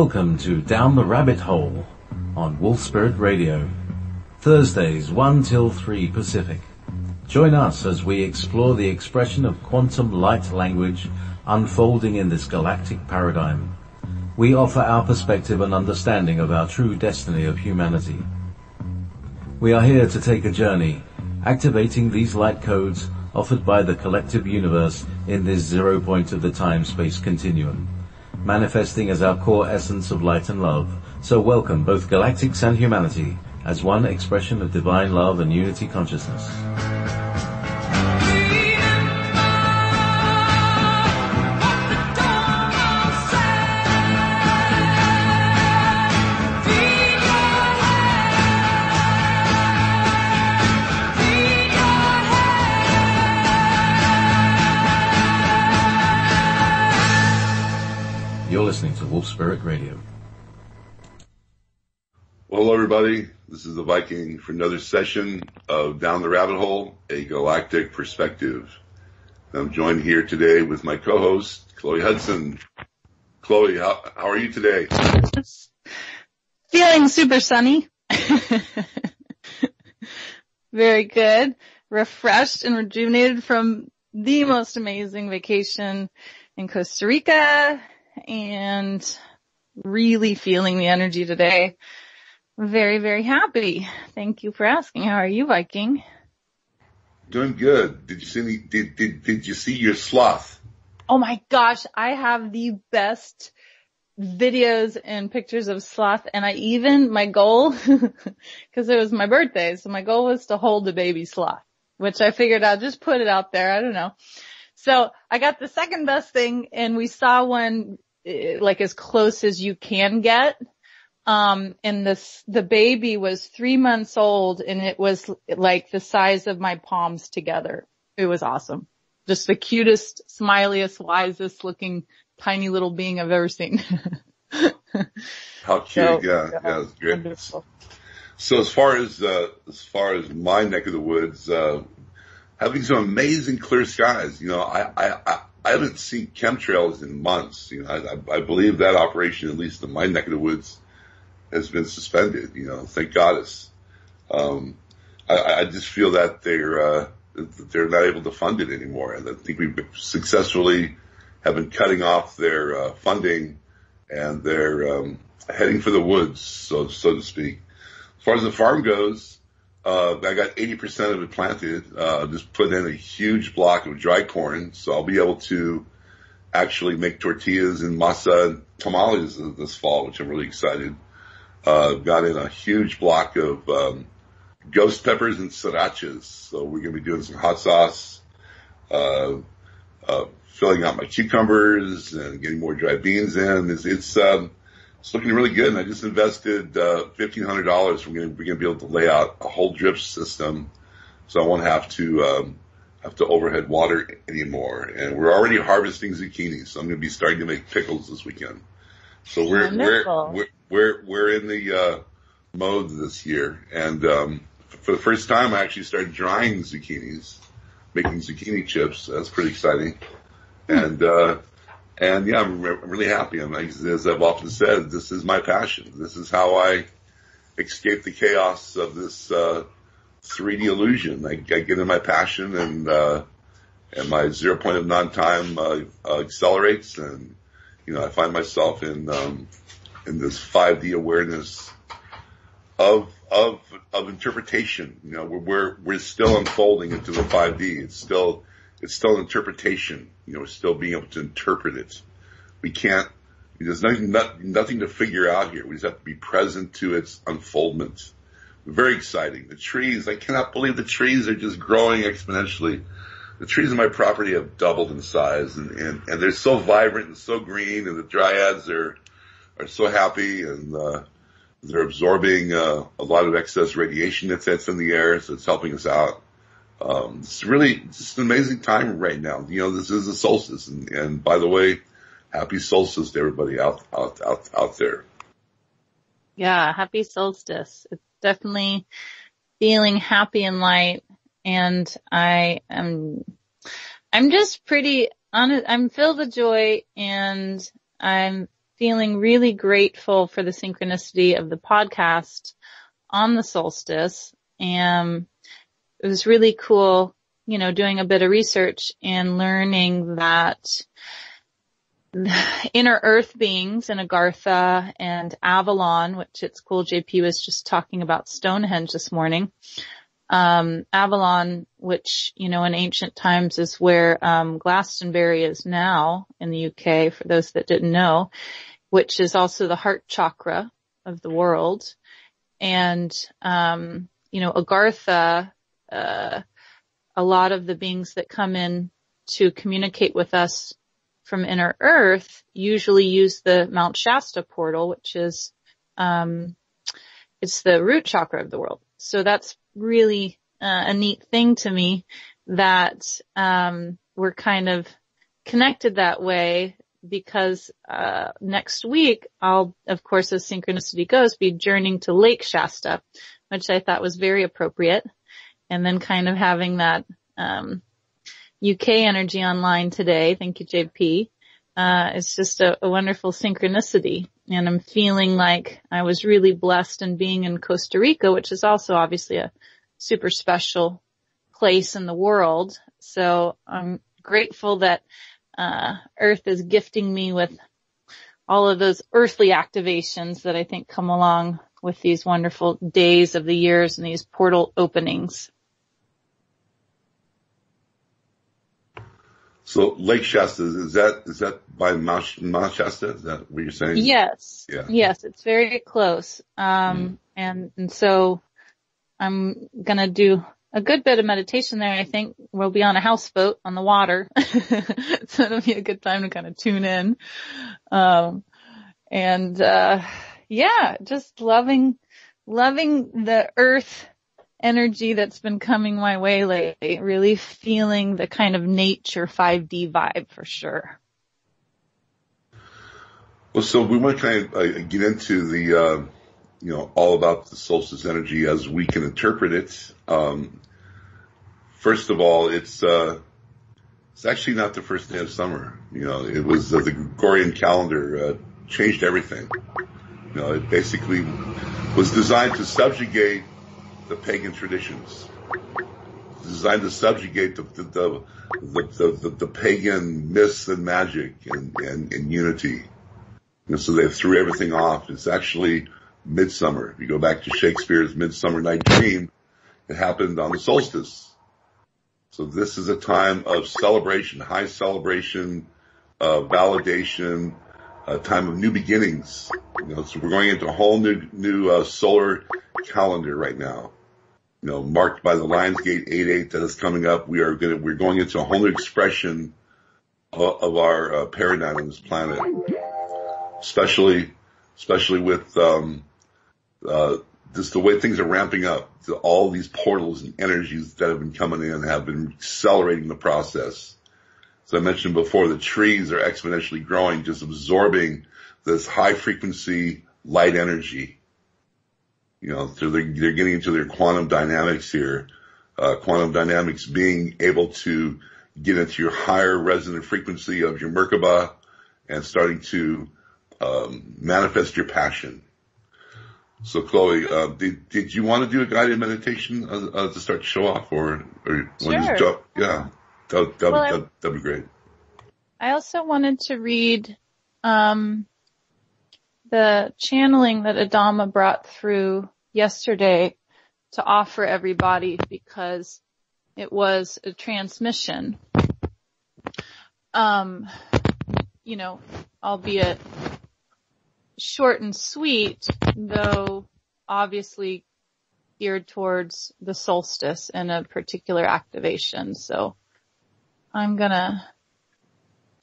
Welcome to Down the Rabbit Hole on Wolf Spirit Radio. Thursdays 1 till 3 Pacific. Join us as we explore the expression of quantum light language unfolding in this galactic paradigm. We offer our perspective and understanding of our true destiny of humanity. We are here to take a journey, activating these light codes offered by the collective universe in this 0 point of the time-space continuum, manifesting as our core essence of light and love. So welcome both galactics and humanity as one expression of divine love and unity consciousness. You're listening to Wolf Spirit Radio. Well, hello, everybody. This is the Viking for another session of Down the Rabbit Hole, a galactic perspective. I'm joined here today with my co-host, Chloe Hudson. Chloe, how are you today? Feeling super sunny. Very good. Refreshed and rejuvenated from the most amazing vacation in Costa Rica, and really feeling the energy today. Very, very happy. Thank you for asking. How are you, Viking? Doing good. Did you see your sloth? Oh my gosh, I have the best videos and pictures of sloth, and my goal, because it was my birthday, so my goal was to hold a baby sloth, which I figured I'll just put it out there. I don't know. So I got the second best thing, and we saw one like as close as you can get. And the baby was 3 months old, and it was like the size of my palms together. It was awesome. Just the cutest, smiliest, wisest looking tiny little being I've ever seen. How cute. Yeah, it's great. Wonderful. So as far as my neck of the woods, having some amazing clear skies. You know, I haven't seen chemtrails in months. You know, I believe that operation, at least in my neck of the woods, has been suspended. You know, thank goddess. I just feel that they're not able to fund it anymore, and I think we successfully have been cutting off their funding, and they're heading for the woods, so to speak. As far as the farm goes, I got 80% of it planted. Just put in a huge block of dry corn, so I'll be able to actually make tortillas and masa and tamales this fall, which I'm really excited. Got in a huge block of ghost peppers and srirachas, so we're going to be doing some hot sauce, filling out my cucumbers and getting more dry beans in. It's looking really good, and I just invested $1,500. We're going to be able to lay out a whole drip system, so I won't have to overhead water anymore. And we're already harvesting zucchini, so I'm going to be starting to make pickles this weekend. So we're in the mode this year, and for the first time, I actually started drying zucchinis, making zucchini chips. That's pretty exciting, and yeah, I'm really happy. As I've often said, this is my passion. This is how I escape the chaos of this 3D illusion. I get in my passion, and my 0 point of non-time accelerates, and you know, I find myself in this 5D awareness of interpretation. You know, we're still unfolding into the 5D. It's still an interpretation. You know, we're still being able to interpret it. We can't, there's nothing to figure out here. We just have to be present to its unfoldment. Very exciting. The trees, I cannot believe the trees are just growing exponentially. The trees on my property have doubled in size, and they're so vibrant and so green, and the dryads are so happy, and they're absorbing a lot of excess radiation that's in the air, so it's helping us out. It's really just an amazing time right now. You know, this is the solstice, and by the way, happy solstice to everybody out there. Yeah, happy solstice. It's definitely feeling happy and light, and I'm just pretty honest. I'm filled with joy, and I'm feeling really grateful for the synchronicity of the podcast on the solstice. And it was really cool, doing a bit of research and learning that inner earth beings in Agartha and Avalon, which it's cool, JP was just talking about Stonehenge this morning. Avalon, which, in ancient times is where, Glastonbury is now in the UK, for those that didn't know, which is also the heart chakra of the world. And, Agartha, a lot of the beings that come in to communicate with us from inner earth usually use the Mount Shasta portal, which is, it's the root chakra of the world. So that's really a neat thing to me that we're kind of connected that way, because next week I'll, of course, as synchronicity goes, be journeying to Lake Shasta, which I thought was very appropriate. And then kind of having that UK energy online today. Thank you, JP. It's just a wonderful synchronicity. And I'm feeling like I was really blessed in being in Costa Rica, which is also obviously a super special place in the world. So I'm grateful that Earth is gifting me with all of those earthly activations that I think come along with these wonderful days of the years and these portal openings. So Lake Shasta, is that by Mount Shasta? Is that what you're saying? Yes. Yeah. Yes, it's very close. And so I'm gonna do a good bit of meditation there. I think we'll be on a houseboat on the water. So it'll be a good time to kind of tune in. Just loving the earth energy that's been coming my way lately, really feeling the kind of nature 5D vibe for sure. Well, so we want to kind of get into the, all about the solstice energy as we can interpret it. First of all, it's actually not the first day of summer. It was the Gregorian calendar changed everything. It basically was designed to subjugate the pagan traditions, designed to subjugate the pagan myths and magic and unity. So they threw everything off. It's actually midsummer. If you go back to Shakespeare's Midsummer Night Dream, it happened on the solstice. So this is a time of celebration, high celebration, validation, a time of new beginnings. So we're going into a whole new solar calendar right now. Marked by the Lionsgate 8/8 that is coming up. We're going into a whole new expression of our paradigm on this planet, especially with just the way things are ramping up. All these portals and energies that have been coming in have been accelerating the process. As I mentioned before, the trees are exponentially growing, just absorbing this high frequency light energy. So they're getting into their quantum dynamics here. Quantum dynamics being able to get into your higher resonant frequency of your Merkaba and starting to manifest your passion. So Chloe, did you want to do a guided meditation to start to show off, or sure. That'd be great. I also wanted to read the channeling that Adama brought through yesterday to offer everybody, because it was a transmission, albeit short and sweet, though obviously geared towards the solstice and a particular activation. So I'm gonna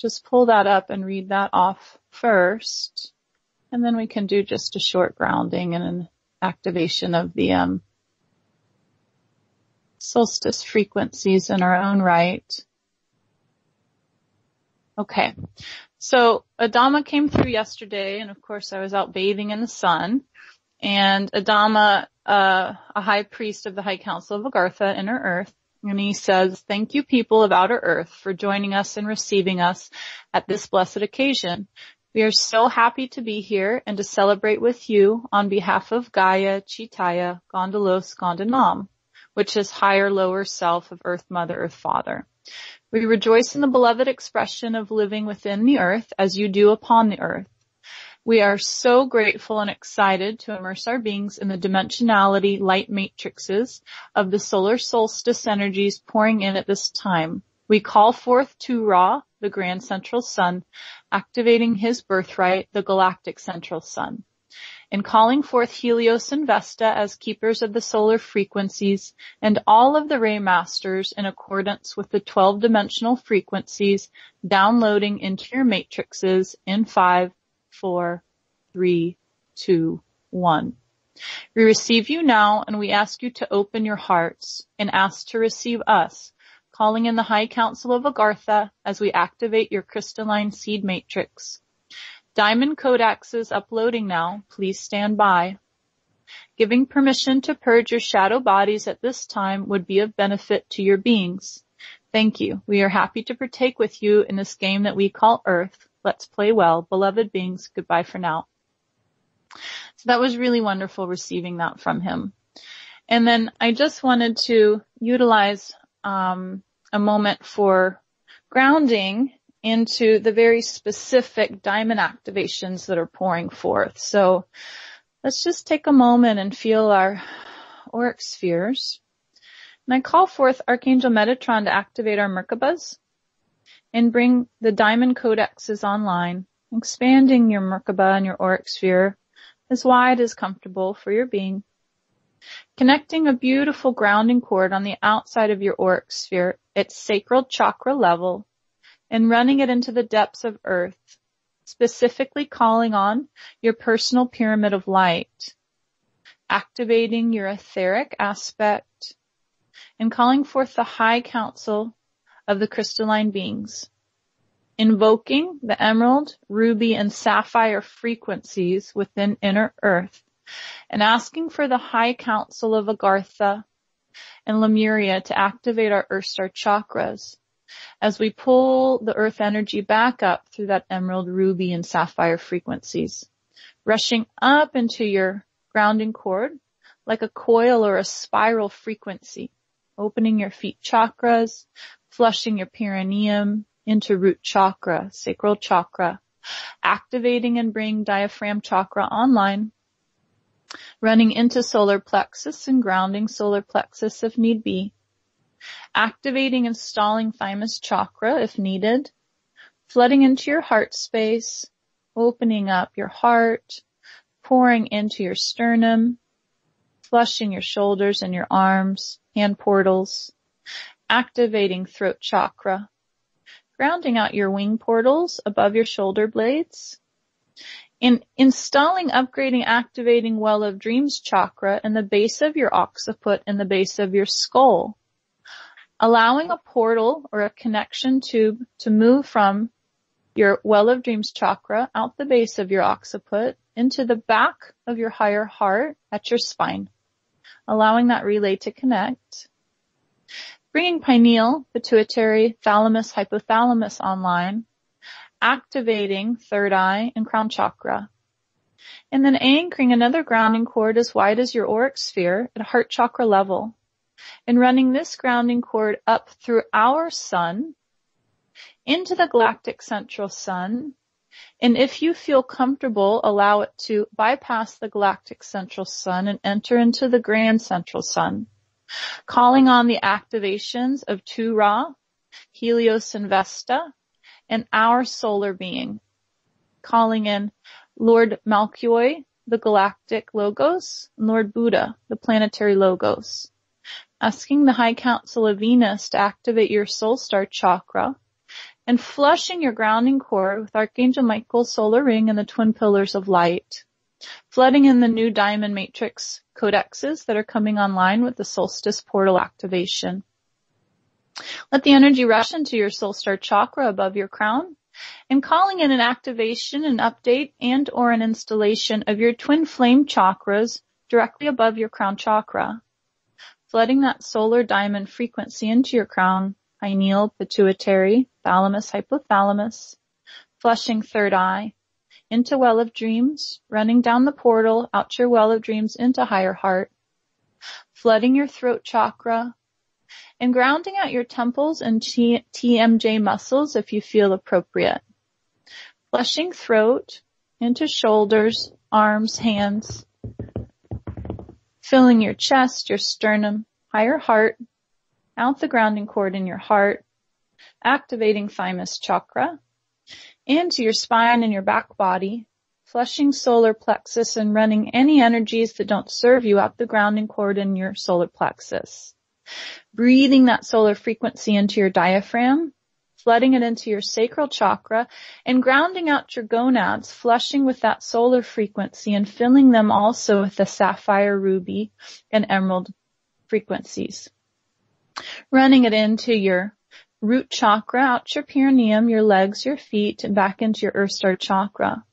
just pull that up and read that off first, and then we can do just a short grounding and an activation of the solstice frequencies in our own right. Okay. So Adama came through yesterday, and of course I was out bathing in the sun, and Adama, a high priest of the High Council of Agartha, Inner Earth, and he says, "Thank you, people of Outer Earth, for joining us and receiving us at this blessed occasion. We are so happy to be here and to celebrate with you on behalf of Gaia, Chitaya, Gondalos, Gondanam, which is higher, lower self of Earth Mother, Earth Father. We rejoice in the beloved expression of living within the earth as you do upon the earth. We are so grateful and excited to immerse our beings in the dimensionality light matrices of the solar solstice energies pouring in at this time. We call forth Tu Ra, the grand central sun, activating his birthright, the galactic central sun. In calling forth Helios and Vesta as keepers of the solar frequencies and all of the Ray Masters in accordance with the 12-dimensional frequencies downloading into your matrices in 5, 4, 3, 2, 1. We receive you now and we ask you to open your hearts and ask to receive us, calling in the High Council of Agartha as we activate your crystalline seed matrix. Diamond Codex uploading now. Please stand by. Giving permission to purge your shadow bodies at this time would be of benefit to your beings. Thank you. We are happy to partake with you in this game that we call Earth. Let's play well. Beloved beings, goodbye for now. So that was really wonderful receiving that from him. And then I just wanted to utilize a moment for grounding into the very specific diamond activations that are pouring forth. So let's just take a moment and feel our auric spheres. And I call forth Archangel Metatron to activate our Merkabas and bring the diamond codexes online, expanding your Merkaba and your auric sphere as wide as comfortable for your being. Connecting a beautiful grounding cord on the outside of your auric sphere at sacral chakra level and running it into the depths of earth, specifically calling on your personal pyramid of light, activating your etheric aspect, and calling forth the high council of the crystalline beings, invoking the emerald, ruby, and sapphire frequencies within inner earth, and asking for the high council of Agartha and Lemuria to activate our earth star chakras as we pull the earth energy back up through that emerald, ruby, and sapphire frequencies, rushing up into your grounding cord like a coil or a spiral frequency, opening your feet chakras, flushing your perineum into root chakra, sacral chakra, activating and bringing diaphragm chakra online, running into solar plexus and grounding solar plexus if need be, activating and stalling thymus chakra if needed, flooding into your heart space, opening up your heart, pouring into your sternum, flushing your shoulders and your arms, hand portals, activating throat chakra, grounding out your wing portals above your shoulder blades, in installing, upgrading, activating well of dreams chakra in the base of your occiput and the base of your skull, allowing a portal or a connection tube to move from your well of dreams chakra out the base of your occiput into the back of your higher heart at your spine, allowing that relay to connect, bringing pineal, pituitary, thalamus, hypothalamus online, activating third eye and crown chakra, and then anchoring another grounding cord as wide as your auric sphere at heart chakra level, and running this grounding cord up through our sun into the galactic central sun. And if you feel comfortable, allow it to bypass the galactic central sun and enter into the grand central sun, calling on the activations of Tu Ra, Helios and Vesta, and our solar being, calling in Lord Malkyoi, the galactic logos, and Lord Buddha, the planetary logos, asking the High Council of Venus to activate your soul star chakra, and flushing your grounding cord with Archangel Michael's solar ring and the twin pillars of light, flooding in the new diamond matrix codexes that are coming online with the solstice portal activation. Let the energy rush into your soul star chakra above your crown and calling in an activation, an update, and or an installation of your twin flame chakras directly above your crown chakra, flooding that solar diamond frequency into your crown, pineal, pituitary, thalamus, hypothalamus, flushing third eye, into well of dreams, running down the portal out your well of dreams into higher heart, flooding your throat chakra, and grounding out your temples and TMJ muscles if you feel appropriate. Flushing throat into shoulders, arms, hands, filling your chest, your sternum, higher heart, out the grounding cord in your heart, activating thymus chakra, into your spine and your back body, flushing solar plexus and running any energies that don't serve you out the grounding cord in your solar plexus. Breathing that solar frequency into your diaphragm, flooding it into your sacral chakra, and grounding out your gonads, flushing with that solar frequency and filling them also with the sapphire, ruby, and emerald frequencies. Running it into your root chakra, out your perineum, your legs, your feet, and back into your earth star chakra.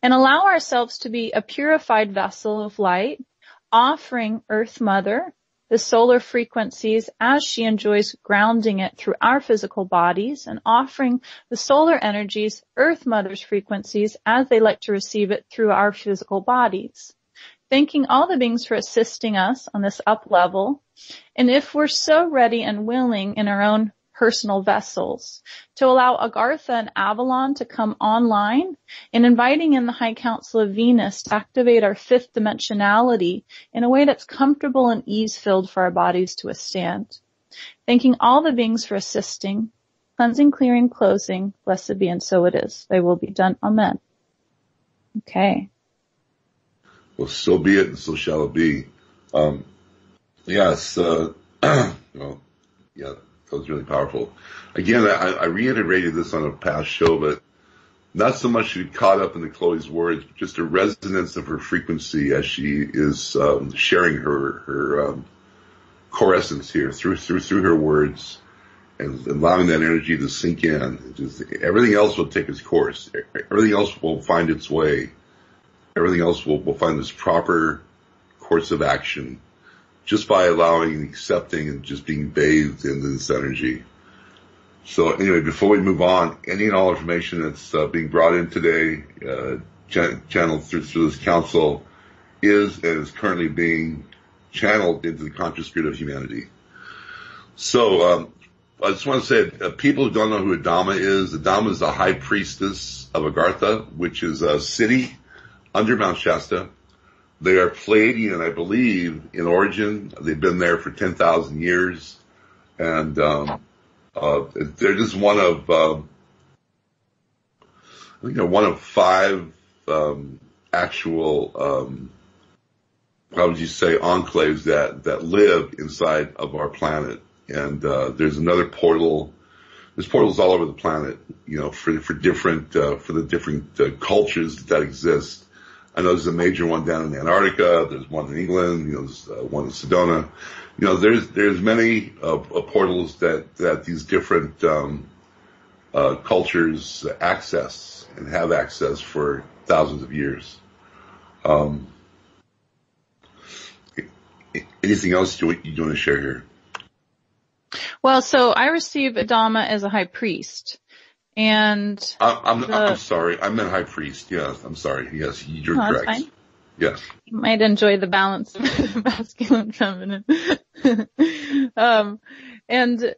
And allow ourselves to be a purified vessel of light, offering Earth Mother the solar frequencies as she enjoys grounding it through our physical bodies, and offering the solar energies, Earth Mother's frequencies, as they like to receive it through our physical bodies. Thanking all the beings for assisting us on this up level, and if we're so ready and willing in our own personal vessels, to allow Agartha and Avalon to come online, and inviting in the High Council of Venus to activate our fifth dimensionality in a way that's comfortable and ease-filled for our bodies to withstand. Thanking all the beings for assisting, cleansing, clearing, closing, blessed be, and so it is. They will be done. Amen. Okay. Well, so be it, and so shall it be. Yes, well, yeah. That was really powerful. Again, I reiterated this on a past show, but not so much to be caught up in the Chloe's words, but just a resonance of her frequency as she is sharing her core essence here through her words, and allowing that energy to sink in. Just, everything else will take its course. Everything else will find its way. Everything else will find its proper course of action, just by allowing and accepting and just being bathed in this energy. So anyway, before we move on, any and all information that's being brought in today, channeled through this council, is and is currently being channeled into the conscious spirit of humanity. So I just want to say, people who don't know who Adama is the high priestess of Agartha, which is a city under Mount Shasta. They are Pleiadian, I believe, in origin. They've been there for 10,000 years. And they're just one of, I think they're one of 5 actual, how would you say, enclaves that live inside of our planet. And there's another portal. There's portals all over the planet, for the different cultures that exist. I know there's a major one down in Antarctica. There's one in England. There's one in Sedona. There's many portals that these different cultures access and have access for thousands of years. Anything else you want to share here? Well, so I receive Adama as a high priest. And I'm sorry. I meant high priest. Yes, I'm sorry. Yes, you're correct. That's fine. Yes. You might enjoy the balance of masculine, feminine. And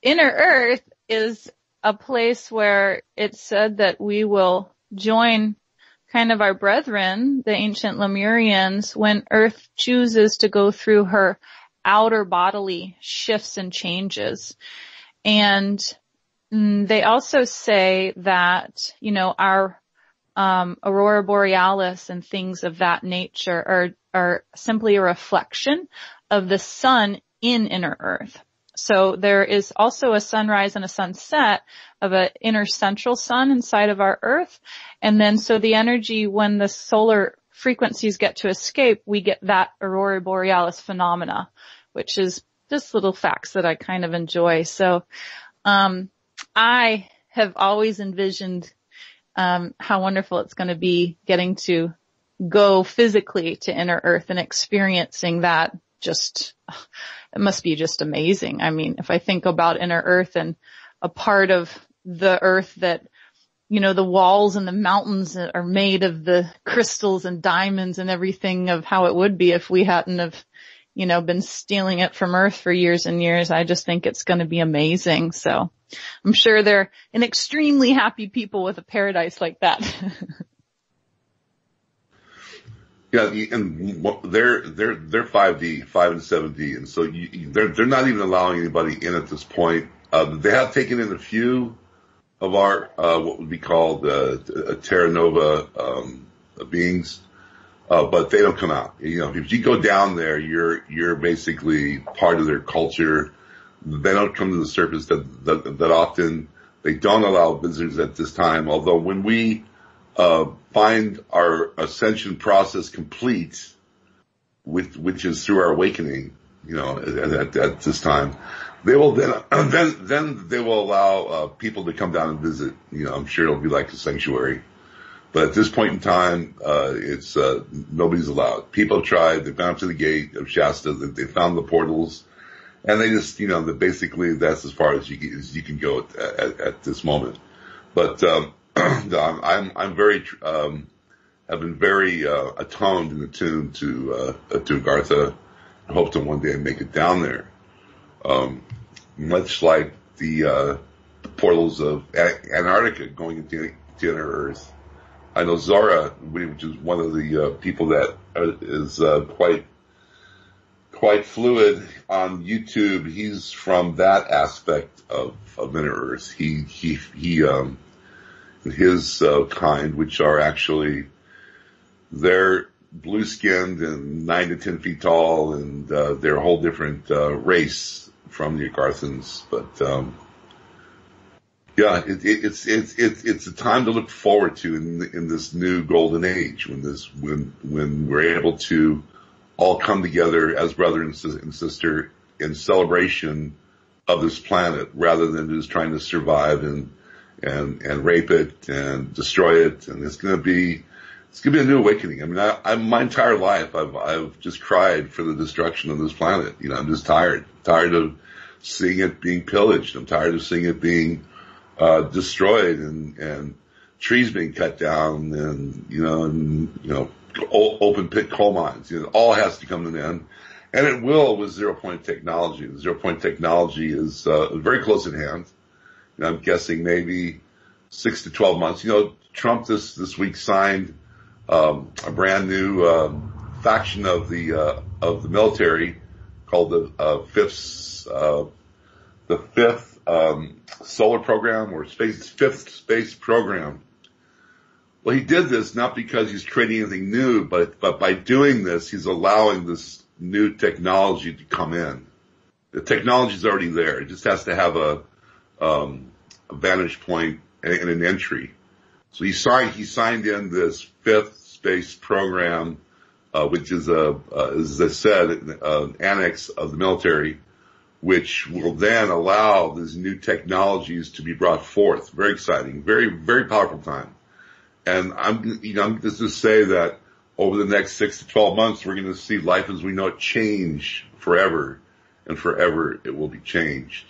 inner earth is a place where it's said that we will join kind of our brethren, the ancient Lemurians, when earth chooses to go through her outer bodily shifts and changes. And they also say that, our aurora borealis and things of that nature are simply a reflection of the sun in inner earth. So there is also a sunrise and a sunset of an inner central sun inside of our earth. And then so the energy, when the solar frequencies get to escape, we get that aurora borealis phenomena, which is just little facts that I kind of enjoy. So, I have always envisioned how wonderful it's going to be getting to go physically to inner earth and experiencing that. It must be just amazing. I mean, if I think about inner earth and a part of the earth that the walls and the mountains are made of the crystals and diamonds and everything of how it would be if we hadn't have, been stealing it from Earth for years and years. I just think it's going to be amazing. So I'm sure they're an extremely happy people with a paradise like that. Yeah, and they're 5D, 5 and 7D, and so they're not even allowing anybody in at this point. They have taken in a few of our what would be called Terra Nova beings, but they don't come out. If you go down there, you're basically part of their culture. They don't come to the surface that often. They don't allow visitors at this time. Although when we find our ascension process complete, which is through our awakening, at this time, they will then they will allow people to come down and visit. I'm sure it'll be like a sanctuary, but at this point in time, it's nobody's allowed. People have tried. They've gone to the gate of Shasta. They found the portals, and they just basically that's as far as you can go at this moment. But I'm very have been very attuned and attuned to Agartha. I hope to one day make it down there. Much like the portals of Antarctica going into inner Earth. I know Zora, which is one of the people that is quite fluid on YouTube. He's from that aspect of inner Earth. He his kind, which are actually they're blue skinned and 9 to 10 feet tall, and they're a whole different race from the Agarthans. But yeah, it's a time to look forward to in this new golden age when we're able to all come together as brother and sister in celebration of this planet, rather than just trying to survive and rape it and destroy it. And it's going to be a new awakening. I mean, my entire life, I've just cried for the destruction of this planet. I'm just tired of seeing it being pillaged. I'm tired of seeing it being destroyed and trees being cut down and open pit coal mines. It all has to come to an end. And it will with zero-point technology. The zero-point technology is very close at hand. I'm guessing maybe 6 to 12 months. Trump this week signed a brand new faction of the military called the fifth solar program or fifth space program. Well, he did this not because he's creating anything new, but by doing this, he's allowing this new technology to come in. The technology's already there. It just has to have a vantage point and an entry. So he signed in this fifth space program, which is as I said, an annex of the military, which will then allow these new technologies to be brought forth. Very exciting, very, very powerful time. And I'm just to say that over the next 6 to 12 months, we're going to see life as we know it change forever, and forever it will be changed.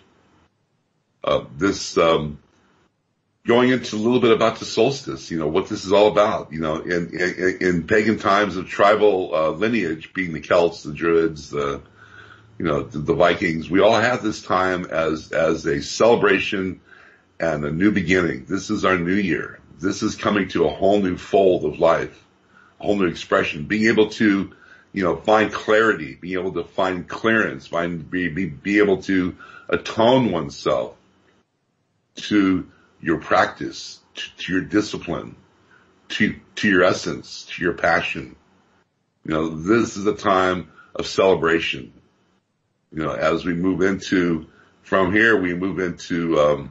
Going into a little bit about the solstice, what this is all about, in pagan times of tribal lineage, being the Celts, the Druids, the Vikings, we all have this time as a celebration and a new beginning. This is our new year. This is coming to a whole new fold of life, a whole new expression, being able to, find clarity, being able to find clearance, be able to atone oneself to your practice, to your discipline, to your essence, to your passion. This is a time of celebration. As we move from here, we move into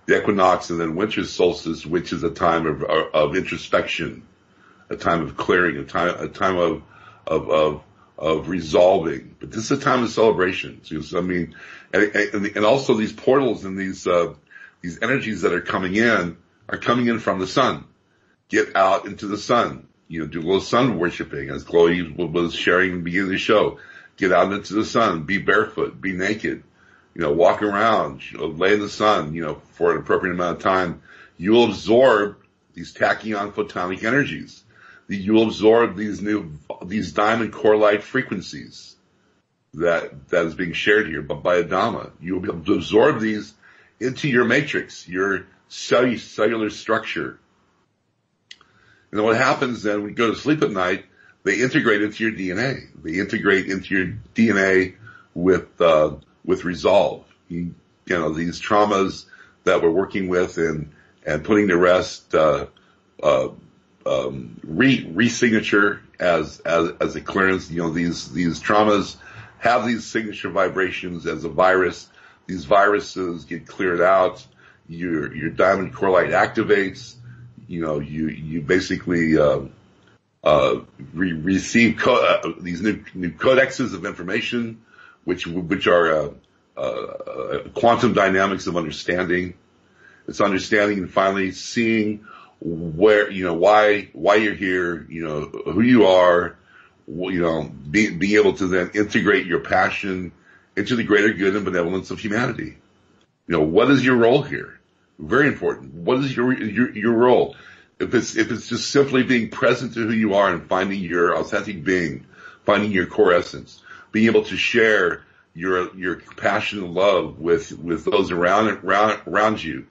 the equinox and then winter solstice, which is a time of introspection, a time of clearing, a time of resolving. But this is a time of celebration. And also these portals and these energies that are coming in from the sun. Get out into the sun. Do a little sun worshiping, as Chloe was sharing in the beginning of the show. Get out into the sun. Be barefoot. Be naked. Walk around. Lay in the sun. For an appropriate amount of time. You'll absorb these tachyon photonic energies. You'll absorb these diamond core light frequencies that is being shared here by Adama. You'll be able to absorb these into your matrix, your cellular structure. And then what happens then when you go to sleep at night, they integrate into your DNA. They integrate into your DNA with resolve. You know, these traumas that we're working with and putting to rest, re-signature as a clearance. You know, these traumas have these signature vibrations as a virus. These viruses get cleared out. Your diamond core light activates. You know, you basically, receive these new codexes of information, which are, quantum dynamics of understanding. It's understanding and finally seeing where, you know, why you're here, you know, who you are, you know, being able to then integrate your passion into the greater good and benevolence of humanity. You know, what is your role here? Very important. What is your role? If it's just simply being present to who you are and finding your authentic being, finding your core essence, being able to share your compassion and love with those around you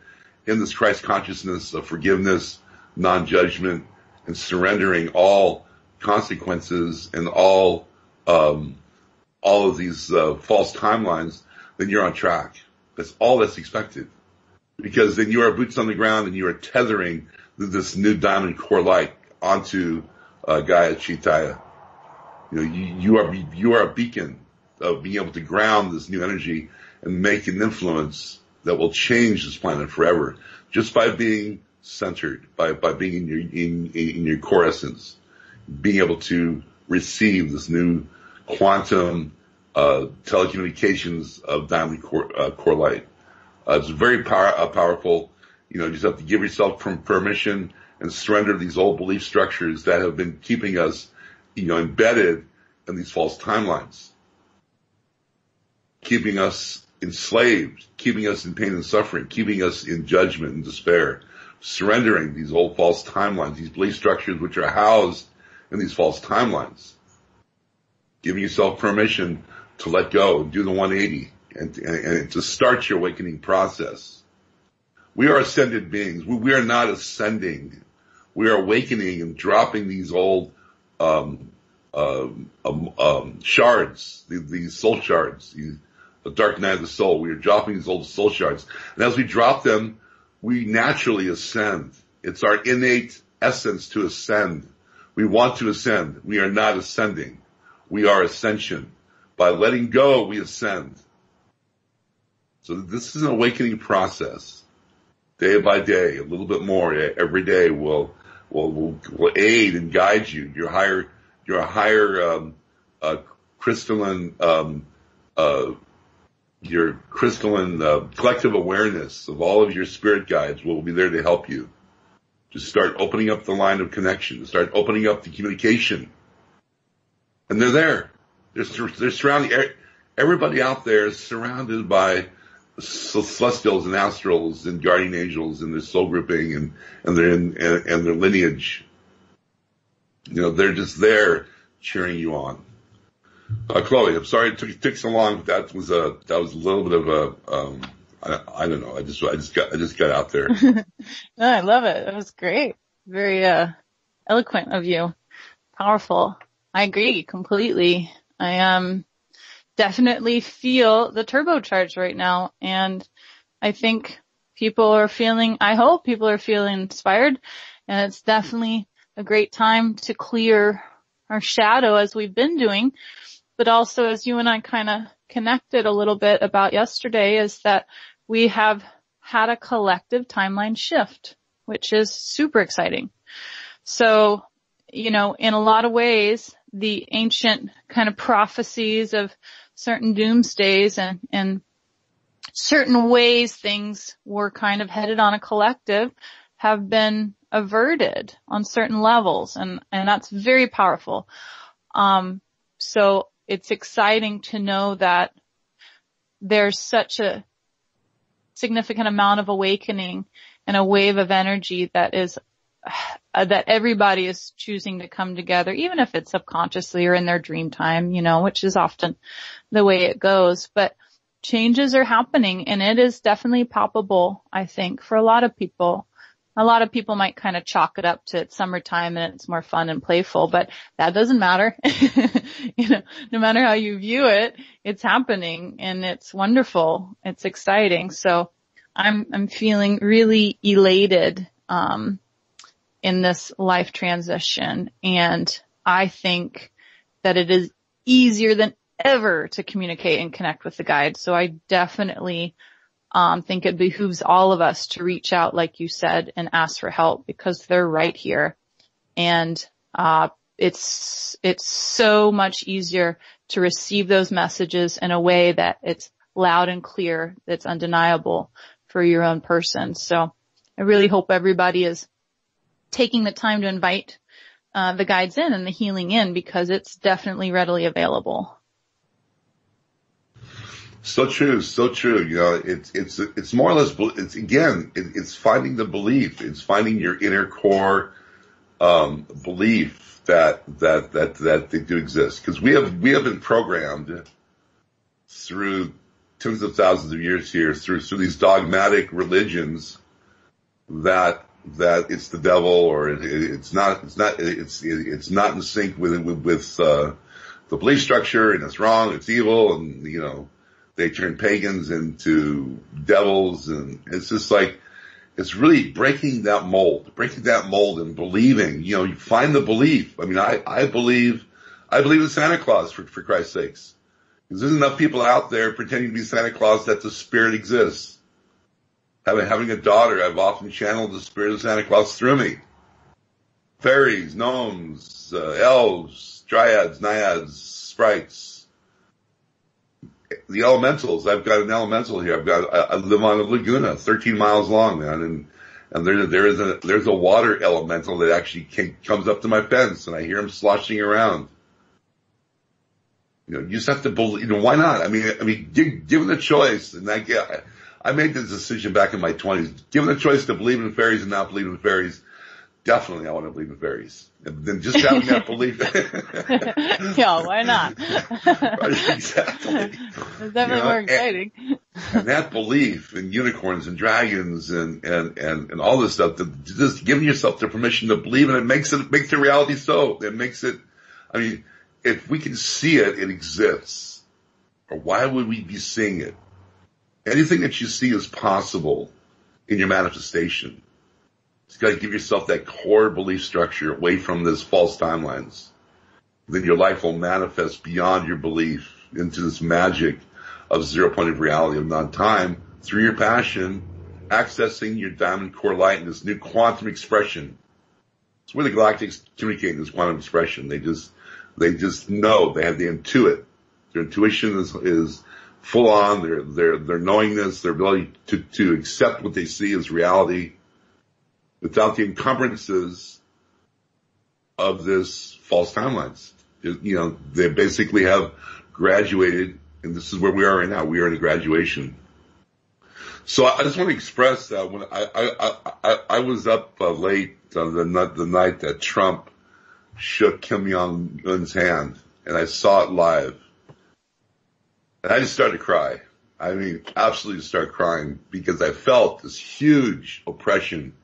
in this Christ consciousness of forgiveness, non-judgment, and surrendering all consequences and all of these false timelines, then you're on track. That's all that's expected. Because then you are boots on the ground and you are tethering this new diamond core light onto Gaia Chaitanya. You know, you are a beacon of being able to ground this new energy and make an influence that will change this planet forever, just by being centered, by being in your core essence, being able to receive this new quantum telecommunications of diamond core light. It's very powerful. You know, you just have to give yourself permission and surrender these old belief structures that have been keeping us, you know, embedded in these false timelines, keeping us enslaved, keeping us in pain and suffering, keeping us in judgment and despair, surrendering these old false timelines, these belief structures which are housed in these false timelines, giving yourself permission to let go and do the 180 and to start your awakening process. We are ascended beings. We are not ascending. We are awakening and dropping these old shards, these soul shards, the dark night of the soul. We are dropping these old soul shards. And as we drop them, we naturally ascend. It's our innate essence to ascend. We want to ascend. We are not ascending. We are ascension. By letting go, we ascend. So this is an awakening process. Day by day, a little bit more every day will aid and guide you. Your higher crystalline collective awareness of all of your spirit guides will be there to help you. Just start opening up the line of connection. Start opening up the communication, and they're there. They're surrounding everybody out there is surrounded by celestials and astrals and guardian angels and their soul grouping and their lineage. You know, they're just there cheering you on. Chloe, I'm sorry it took so long, but that was a little bit of a I don't know. I just got out there. No, I love it. It was great. Very eloquent of you. Powerful. I agree completely. I definitely feel the turbocharge right now, and I think I hope people are feeling inspired, and it's definitely a great time to clear our shadow as we've been doing, but also as you and I kind of connected a little bit about yesterday, is that we have had a collective timeline shift, which is super exciting. So, you know, in a lot of ways, the ancient kind of prophecies of certain doomsdays and certain ways things were kind of headed on a collective have been averted on certain levels, and that's very powerful. So it's exciting to know that there's such a significant amount of awakening and a wave of energy that is that everybody is choosing to come together, even if it's subconsciously or in their dream time, which is often the way it goes. But changes are happening, and it is definitely palpable, I think, for a lot of people. A lot of people might kind of chalk it up to it's summertime and it's more fun and playful, but that doesn't matter. No matter how you view it, it's happening and it's wonderful. It's exciting. So I'm feeling really elated, in this life transition. And I think that it is easier than ever to communicate and connect with the guides. So I definitely think it behooves all of us to reach out, like you said, and ask for help, because they're right here. And it's so much easier to receive those messages in a way that it's loud and clear, that's undeniable for your own person. So I really hope everybody is taking the time to invite the guides in and the healing in, because it's definitely readily available. So true. It's more or less, it's finding the belief. It's finding your inner core, belief that they do exist. Cause we have been programmed through tens of thousands of years here, through these dogmatic religions that it's the devil, or it's not in sync with the belief structure, and it's wrong, it's evil, and they turn pagans into devils, and it's just like, it's really breaking that mold and believing, you find the belief. I mean, I believe in Santa Claus, for Christ's sakes. There's enough people out there pretending to be Santa Claus that the spirit exists. Having a daughter, I've often channeled the spirit of Santa Claus through me. Fairies, gnomes, elves, dryads, naiads, sprites. The elementals. I've got an elemental here. I live on a laguna, 13 miles long, man, and there's a water elemental that actually comes up to my fence, and I hear him sloshing around. You just have to believe. Why not? I mean, given the choice, and I made this decision back in my 20s. Given the choice to believe in fairies and not believe in fairies, definitely I want to believe in fairies. And then just having that belief. Yeah, why not? Right, exactly. It's definitely more exciting. And that belief in unicorns and dragons and all this stuff, just giving yourself the permission to believe in it makes the reality so. It makes it, if we can see it, it exists. Or why would we be seeing it? Anything that you see is possible in your manifestation. You've got to give yourself that core belief structure away from this false timelines. Then your life will manifest beyond your belief into this magic of 0 point of reality, of non-time, through your passion, accessing your diamond core light in this new quantum expression. It's where the Galactics communicate in this quantum expression. They just know, they intuit. Their intuition is full on, their knowingness, their ability to accept what they see as reality without the encumbrances of this false timelines. They basically have graduated, and this is where we are right now. We are in a graduation. So I just want to express that when I was up late the night that Trump shook Kim Jong-un's hand, and I saw it live. And I just started to cry. Absolutely start crying, because I felt this huge oppression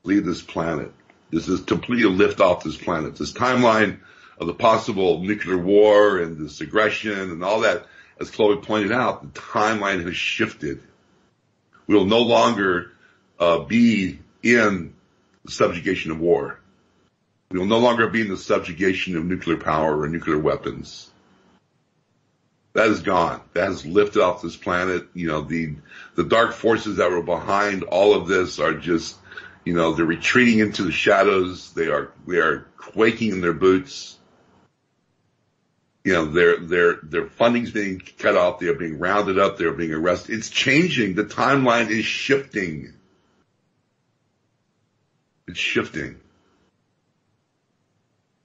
leave this planet. This is completely lift off this planet. This timeline of the possible nuclear war and this aggression and all that, as Chloe pointed out, the timeline has shifted. We will no longer be in the subjugation of war. We will no longer be in the subjugation of nuclear power or nuclear weapons. That is gone. That has lifted off this planet. The dark forces that were behind all of this are just, they're retreating into the shadows. They are quaking in their boots. Their funding's being cut off. They are being rounded up. They are being arrested. It's changing. The timeline is shifting. It's shifting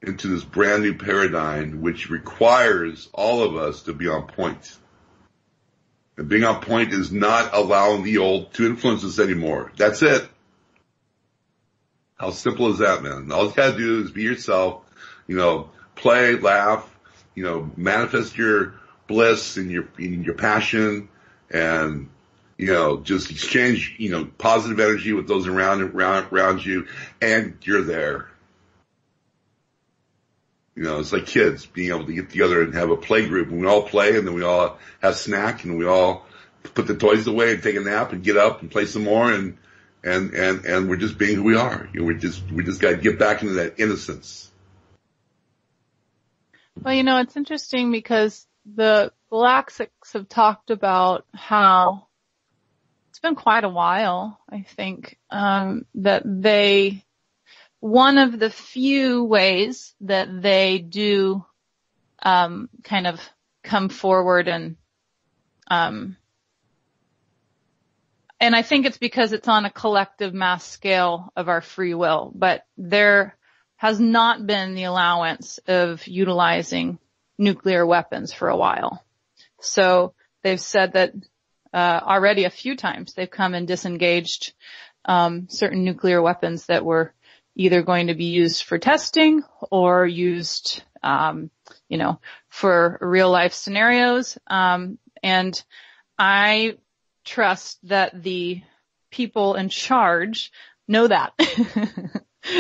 into this brand new paradigm, which requires all of us to be on point. And being on point is not allowing the old to influence us anymore. That's it. How simple is that, man? All you gotta do is be yourself, play, laugh, manifest your bliss and your passion, and, just exchange, positive energy with those around you, and you're there. It's like kids being able to get together and have a play group, and we all play, and then we all have snack, and we all put the toys away and take a nap and get up and play some more, and we're just being who we are. We just got to get back into that innocence. Well, it's interesting because the Galactics have talked about how it's been quite a while, I think, that one of the few ways that they do, kind of come forward and I think it's because it's on a collective mass scale of our free will, but there has not been the allowance of utilizing nuclear weapons for a while. So they've said that already a few times they've come and disengaged certain nuclear weapons that were either going to be used for testing or used, for real life scenarios. And I trust that the people in charge know that.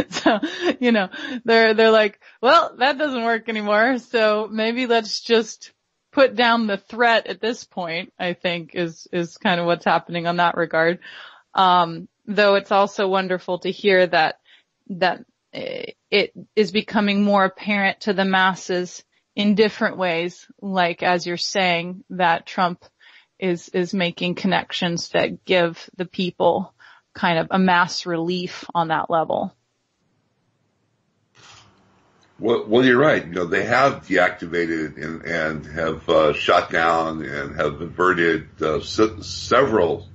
So, they're like, well, that doesn't work anymore. So maybe let's just put down the threat at this point, I think is kind of what's happening on that regard. Though it's also wonderful to hear that it is becoming more apparent to the masses in different ways, like as you're saying, that Trump is making connections that give the people kind of a mass relief on that level. Well, you're right. They have deactivated and have shot down and have averted several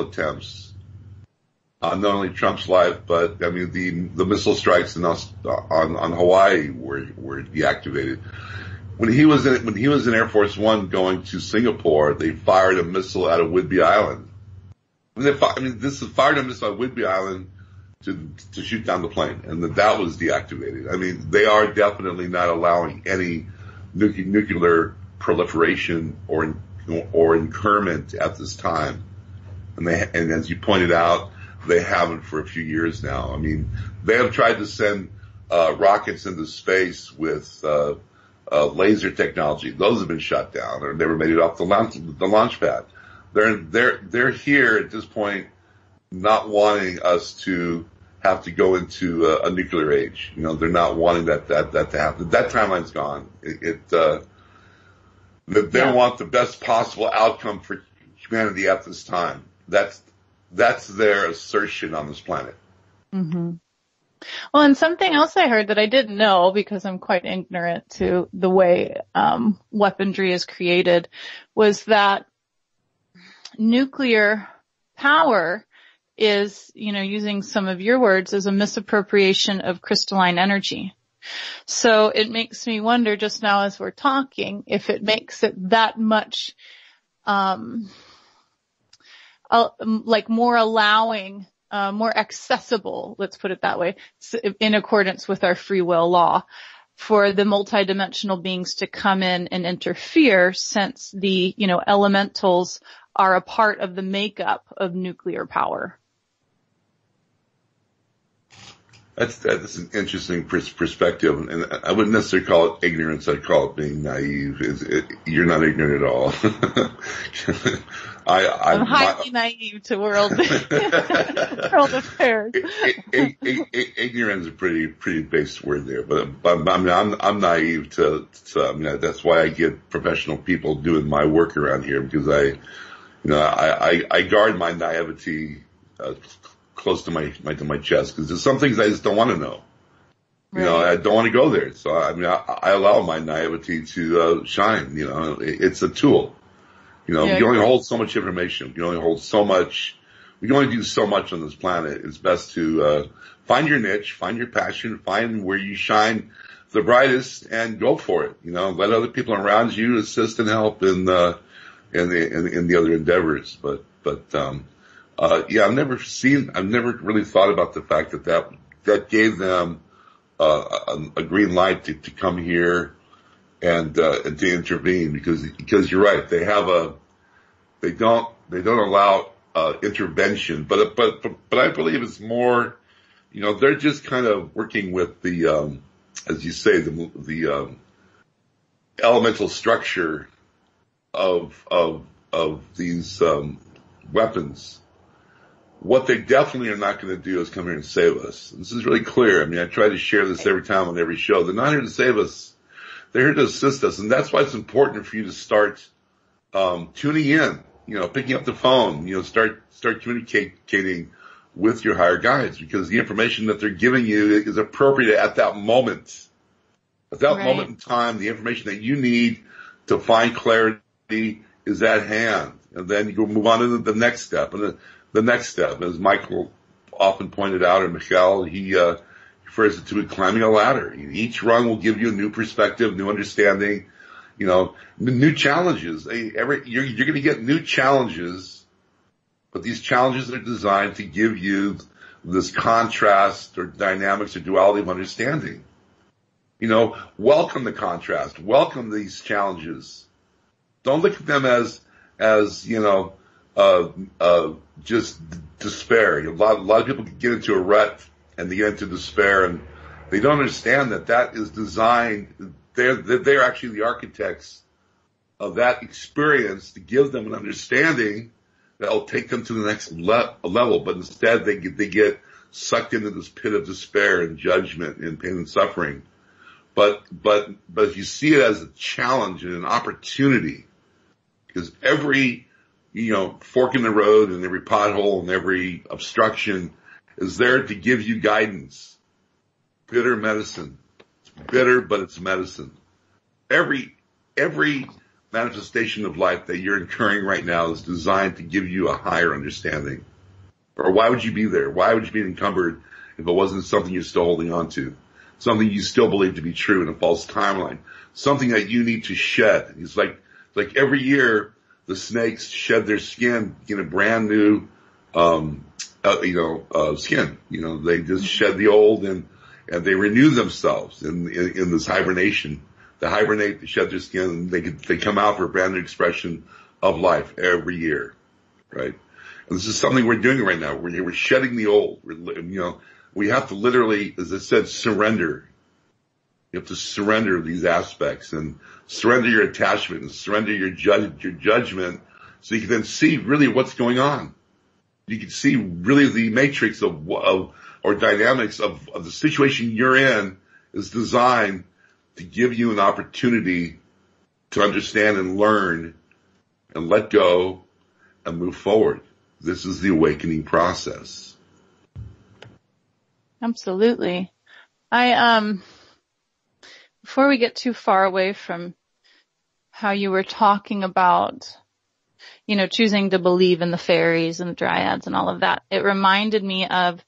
attempts on not only Trump's life, but I mean the missile strikes on Hawaii were deactivated. When he was in Air Force One going to Singapore, they fired a missile out of Whidbey Island. This is fired a missile at Whidbey Island to shoot down the plane, and that was deactivated. I mean, they are definitely not allowing any nuclear proliferation or increment at this time. And as you pointed out, they haven't for a few years now. I mean, they have tried to send rockets into space with laser technology. Those have been shot down or never made it off the launch pad. They're here at this point, not wanting us to have to go into a nuclear age. They're not wanting that to happen. That timeline's gone. They want the best possible outcome for humanity at this time. That's their assertion on this planet. Mm-hmm. Well, and something else I heard that I didn't know because I'm quite ignorant to the way weaponry is created was that nuclear power is, using some of your words, is a misappropriation of crystalline energy. So it makes me wonder just now as we're talking if it makes it that much like more allowing, more accessible, let's put it that way, in accordance with our free will law, for the multidimensional beings to come in and interfere, since the, elementals are a part of the makeup of nuclear power. That's an interesting perspective, and I wouldn't necessarily call it ignorance. I'd call it being naive. You're not ignorant at all. I'm highly naive to world affairs. Ignorance is a pretty base word there, but I'm naive to that's why I get professional people doing my work around here, because I guard my naivety close to my chest, because there's some things I just don't want to know. Right. I don't want to go there. So I allow my naivety to shine. It's a tool. You can only hold so much information. You can only hold so much. We can only do so much on this planet. It's best to find your niche, find your passion, find where you shine the brightest, and go for it. Let other people around you assist and help, and in the other endeavors. But yeah, I've never really thought about the fact that gave them a green light to come here and to intervene, because you're right, they don't allow intervention, but I believe it's more, they're just kind of working with the as you say, the elemental structure of these weapons. What they definitely are not going to do is come here and save us. This is really clear. I mean, I try to share this every time on every show. They're not here to save us. They're here to assist us. And that's why it's important for you to start tuning in, picking up the phone, start communicating with your higher guides, because the information that they're giving you is appropriate at that moment. At that moment in time, the information that you need to find clarity is at hand. And then you move on to the next step. And the next step, as Michael often pointed out, or Michael, he refers to climbing a ladder. Each rung will give you a new perspective, new understanding, new challenges. You're going to get new challenges, but these challenges are designed to give you this contrast or dynamics or duality of understanding. Welcome the contrast. Welcome these challenges. Don't look at them as just despair. A lot of people get into a rut and they get into despair, and they don't understand that is designed. They're actually the architects of that experience to give them an understanding that will take them to the next level. But instead, they get sucked into this pit of despair and judgment and pain and suffering. But if you see it as a challenge and an opportunity, because every fork in the road and every pothole and every obstruction is there to give you guidance. Bitter medicine. It's bitter, but it's medicine. Every manifestation of life that you're incurring right now is designed to give you a higher understanding. Or why would you be there? Why would you be encumbered if it wasn't something you're still holding on to? Something you still believe to be true in a false timeline. Something that you need to shed. It's like every year, the snakes shed their skin, get a brand new, skin. They just shed the old and they renew themselves in this hibernation. They hibernate, they shed their skin, and they come out for a brand new expression of life every year, right? And this is something we're doing right now. We're shedding the old. We have to literally, as I said, surrender. You have to surrender these aspects and surrender your attachment and surrender your judgment, so you can then see really what's going on. You can see really the matrix or dynamics of the situation you're in is designed to give you an opportunity to understand and learn and let go and move forward. This is the awakening process. Absolutely. Before we get too far away from how you were talking about, choosing to believe in the fairies and the dryads and all of that, it reminded me of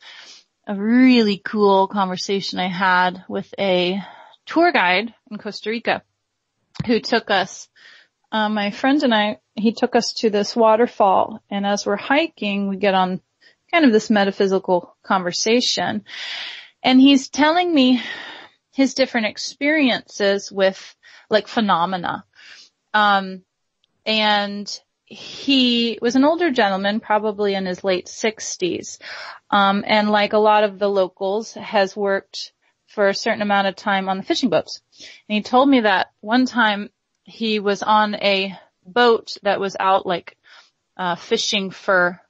a really cool conversation I had with a tour guide in Costa Rica who took us, my friend and I, he took us to this waterfall, and as we're hiking, we get on kind of this metaphysical conversation, and he's telling me his different experiences with phenomena. And he was an older gentleman, probably in his late 60s. And like a lot of the locals, has worked for a certain amount of time on the fishing boats. And he told me that one time he was on a boat that was out fishing for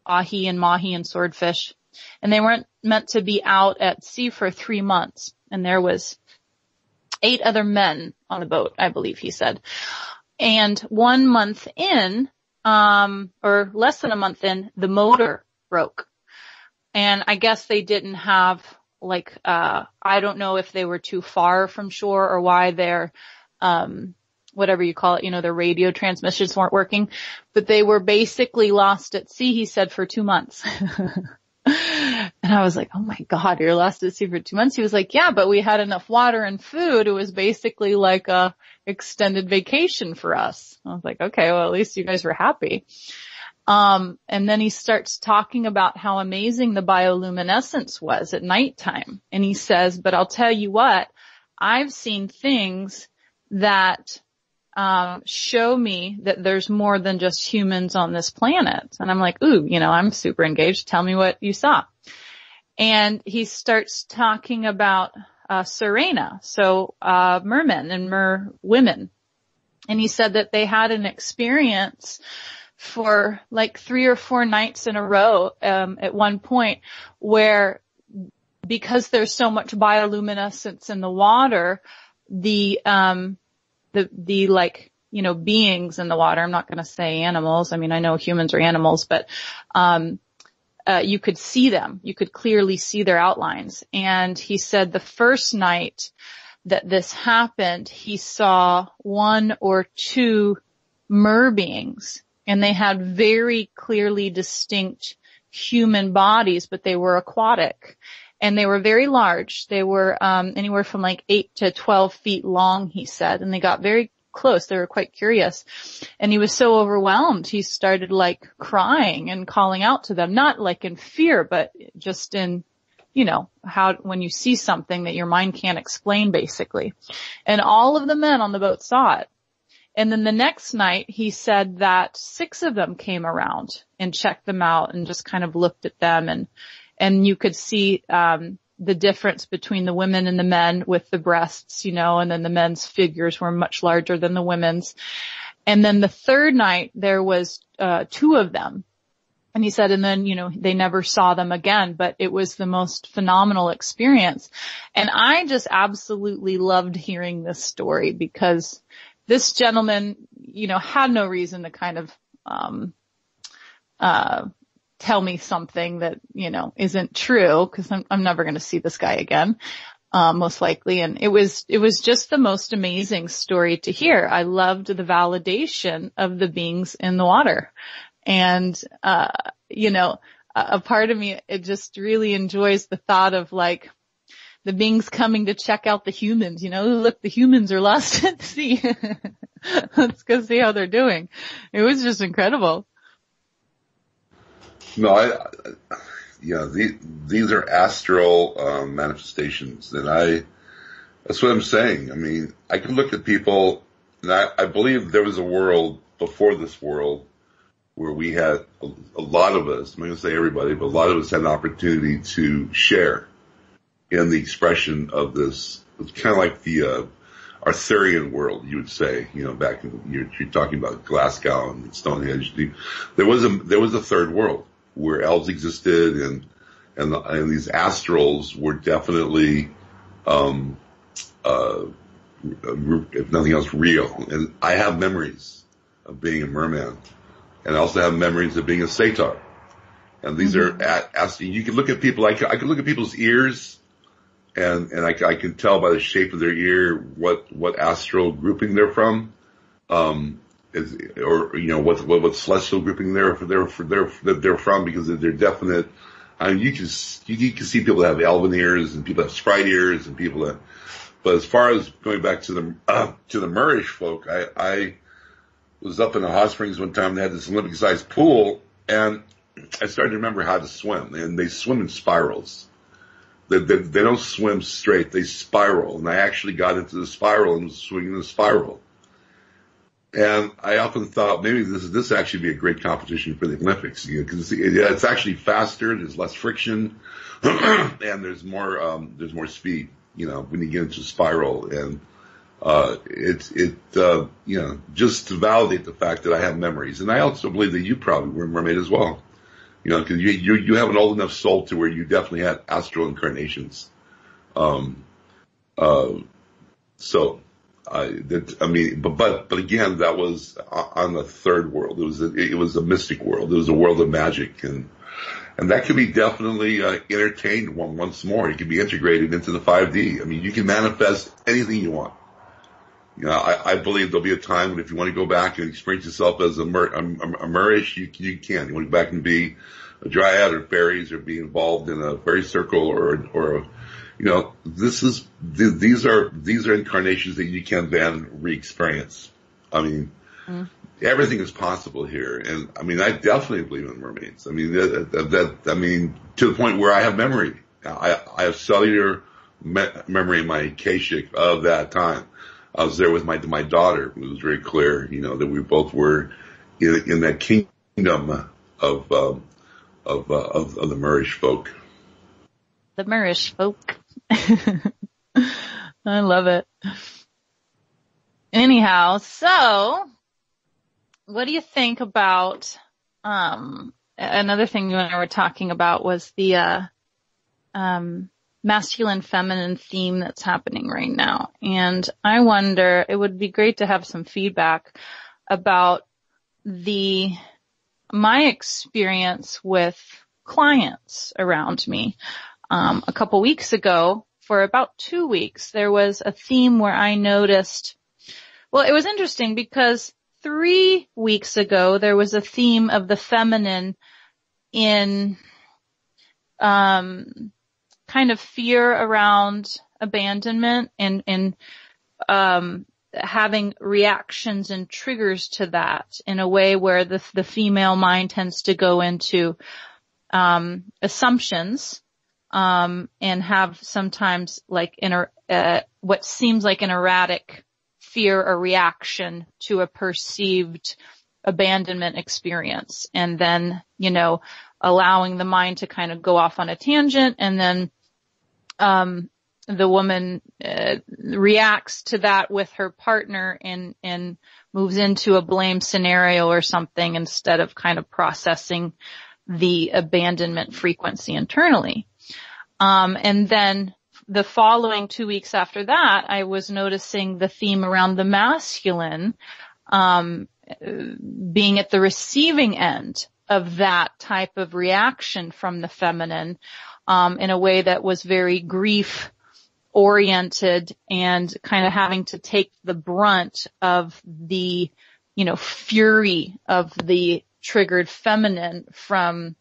ahi and mahi and swordfish. And they weren't meant to be out at sea for 3 months. And there was 8 other men on the boat, I believe he said. And 1 month in, or less than a month in, the motor broke. And I guess they didn't have I don't know if they were too far from shore or why their, whatever you call it, their radio transmissions weren't working, but they were basically lost at sea, he said, for 2 months. And I was like, oh my God, you're lost at sea for 2 months. He was like, yeah, but we had enough water and food. It was basically like a extended vacation for us. I was like, okay, well, at least you guys were happy. And then he starts talking about how amazing the bioluminescence was at nighttime. And he says, but I'll tell you what, I've seen things that show me that there's more than just humans on this planet. And I'm like, ooh, I'm super engaged. Tell me what you saw. And he starts talking about Sirena, so mermen and merwomen. And he said that they had an experience for like 3 or 4 nights in a row at one point where, because there's so much bioluminescence in the water, the like, beings in the water, I'm not going to say animals. I mean, I know humans are animals, but, you could see them. You could clearly see their outlines. And he said the first night that this happened, he saw 1 or 2 mer beings, and they had very clearly distinct human bodies, but they were aquatic. And they were very large. They were anywhere from like 8 to 12 feet long, he said. And they got very close. They were quite curious. And he was so overwhelmed, he started like crying and calling out to them, not like in fear, but just in, how when you see something that your mind can't explain, basically. And all of the men on the boat saw it. And then the next night, he said that 6 of them came around and checked them out and just kind of looked at them, and you could see the difference between the women and the men with the breasts, and then the men's figures were much larger than the women's. And then the third night, there was 2 of them. And he said, and then, they never saw them again, but it was the most phenomenal experience. And I just absolutely loved hearing this story, because this gentleman, had no reason to kind of tell me something that, isn't true, because I'm never going to see this guy again, most likely. And it was just the most amazing story to hear. I loved the validation of the beings in the water. And, a part of me, it just really enjoys the thought of like the beings coming to check out the humans, look, the humans are lost at sea. Let's go see how they're doing. It was just incredible. No, these are astral manifestations, and that's what I'm saying. I mean, I can look at people, and I believe there was a world before this world where we had a lot of us, I'm not going to say everybody, but a lot of us had an opportunity to share in the expression of this. It's kind of like the Arthurian world, you would say, back in, you're talking about Glasgow and Stonehenge. There was a third world where elves existed, and these astrals were definitely, if nothing else, real. And I have memories of being a merman, and I also have memories of being a satyr. And these are you can look at people. I can look at people's ears, and I can tell by the shape of their ear what astral grouping they're from. What celestial grouping they're from, because they're definite. I mean, you can see people that have elven ears, and people that have sprite ears, and people that. But as far as going back to the Murish folk, I was up in the hot springs one time. They had this Olympic-sized pool, and I started to remember how to swim. And they swim in spirals. They don't swim straight; they spiral. And I actually got into the spiral and was swinging the spiral. And I often thought maybe this actually be a great competition for the Olympics, because it's actually faster, there's less friction, and there's more speed, when you get into a spiral. And just to validate the fact that I have memories, and I also believe that you probably were a mermaid as well, because you have an old enough soul to where you definitely had astral incarnations. But again, that was on the third world. It was a mystic world. It was a world of magic, and that could be definitely entertained once more. It can be integrated into the 5D. I mean, you can manifest anything you want. I believe there'll be a time when if you want to go back and experience yourself as a Murish, you can. You want to go back and be a dryad or fairies or be involved in a fairy circle or these are incarnations that you can then re-experience. I mean, everything is possible here. And I mean, I definitely believe in mermaids. I mean, to the point where I have memory. I have cellular memory in my Akashic of that time. I was there with my daughter. It was very clear, that we both were in that kingdom of the Moorish folk. The Moorish folk. I love it. Anyhow, so what do you think about another thing you and I were talking about was the masculine feminine theme that's happening right now. And I wonder, it would be great to have some feedback about my experience with clients around me. A couple weeks ago, for about 2 weeks, there was a theme where I noticed, well, it was interesting because 3 weeks ago, there was a theme of the feminine in, kind of fear around abandonment and having reactions and triggers to that in a way where the female mind tends to go into, assumptions, and have sometimes like what seems like an erratic fear or reaction to a perceived abandonment experience. And then, allowing the mind to kind of go off on a tangent, and then the woman reacts to that with her partner and moves into a blame scenario or something instead of kind of processing the abandonment frequency internally. And then the following 2 weeks after that, I was noticing the theme around the masculine being at the receiving end of that type of reaction from the feminine, in a way that was very grief oriented and kind of having to take the brunt of the, fury of the triggered feminine from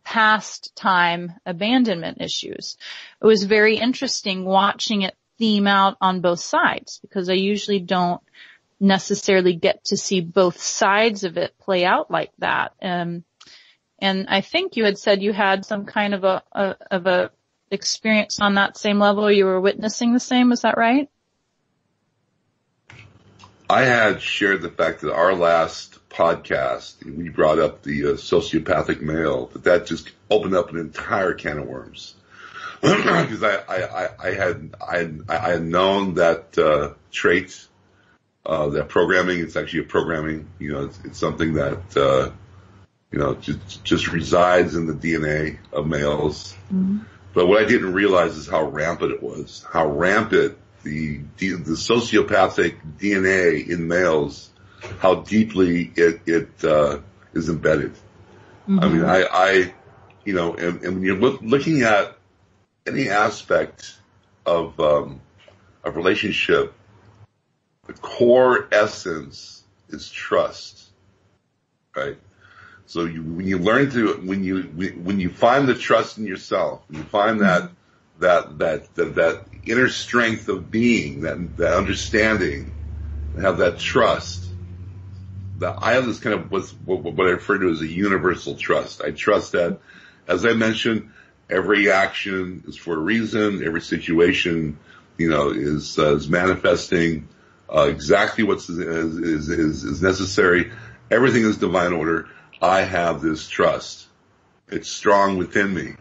past time abandonment issues. It was very interesting watching it theme out on both sides because I usually don't necessarily get to see both sides of it play out like that. And I think you had said you had some kind of a experience on that same level. You were witnessing the same. Is that right? I had shared the fact that our last podcast, we brought up the sociopathic male, that just opened up an entire can of worms. Because I had known that trait, that programming. It's actually a programming. It's something that just resides in the DNA of males. Mm-hmm. But what I didn't realize is how rampant it was. How rampant the sociopathic DNA in males, how deeply it is embedded. Mm-hmm. I mean, and when you're looking at any aspect of a relationship, the core essence is trust, right? So when you find the trust in yourself, when you find that inner strength of being, that understanding, and have that trust, that I have this kind of what I refer to as a universal trust. I trust that, as I mentioned, every action is for a reason. Every situation, is manifesting exactly what is necessary. Everything is divine order. I have this trust. It's strong within me,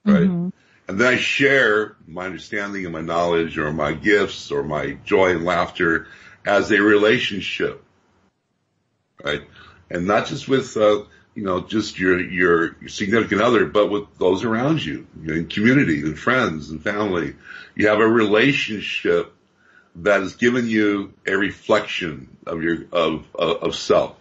right? Mm-hmm. And then I share my understanding and my knowledge or my gifts or my joy and laughter as a relationship, right? And not just with, just your significant other, but with those around you, in community and friends and family. You have a relationship that has given you a reflection of self.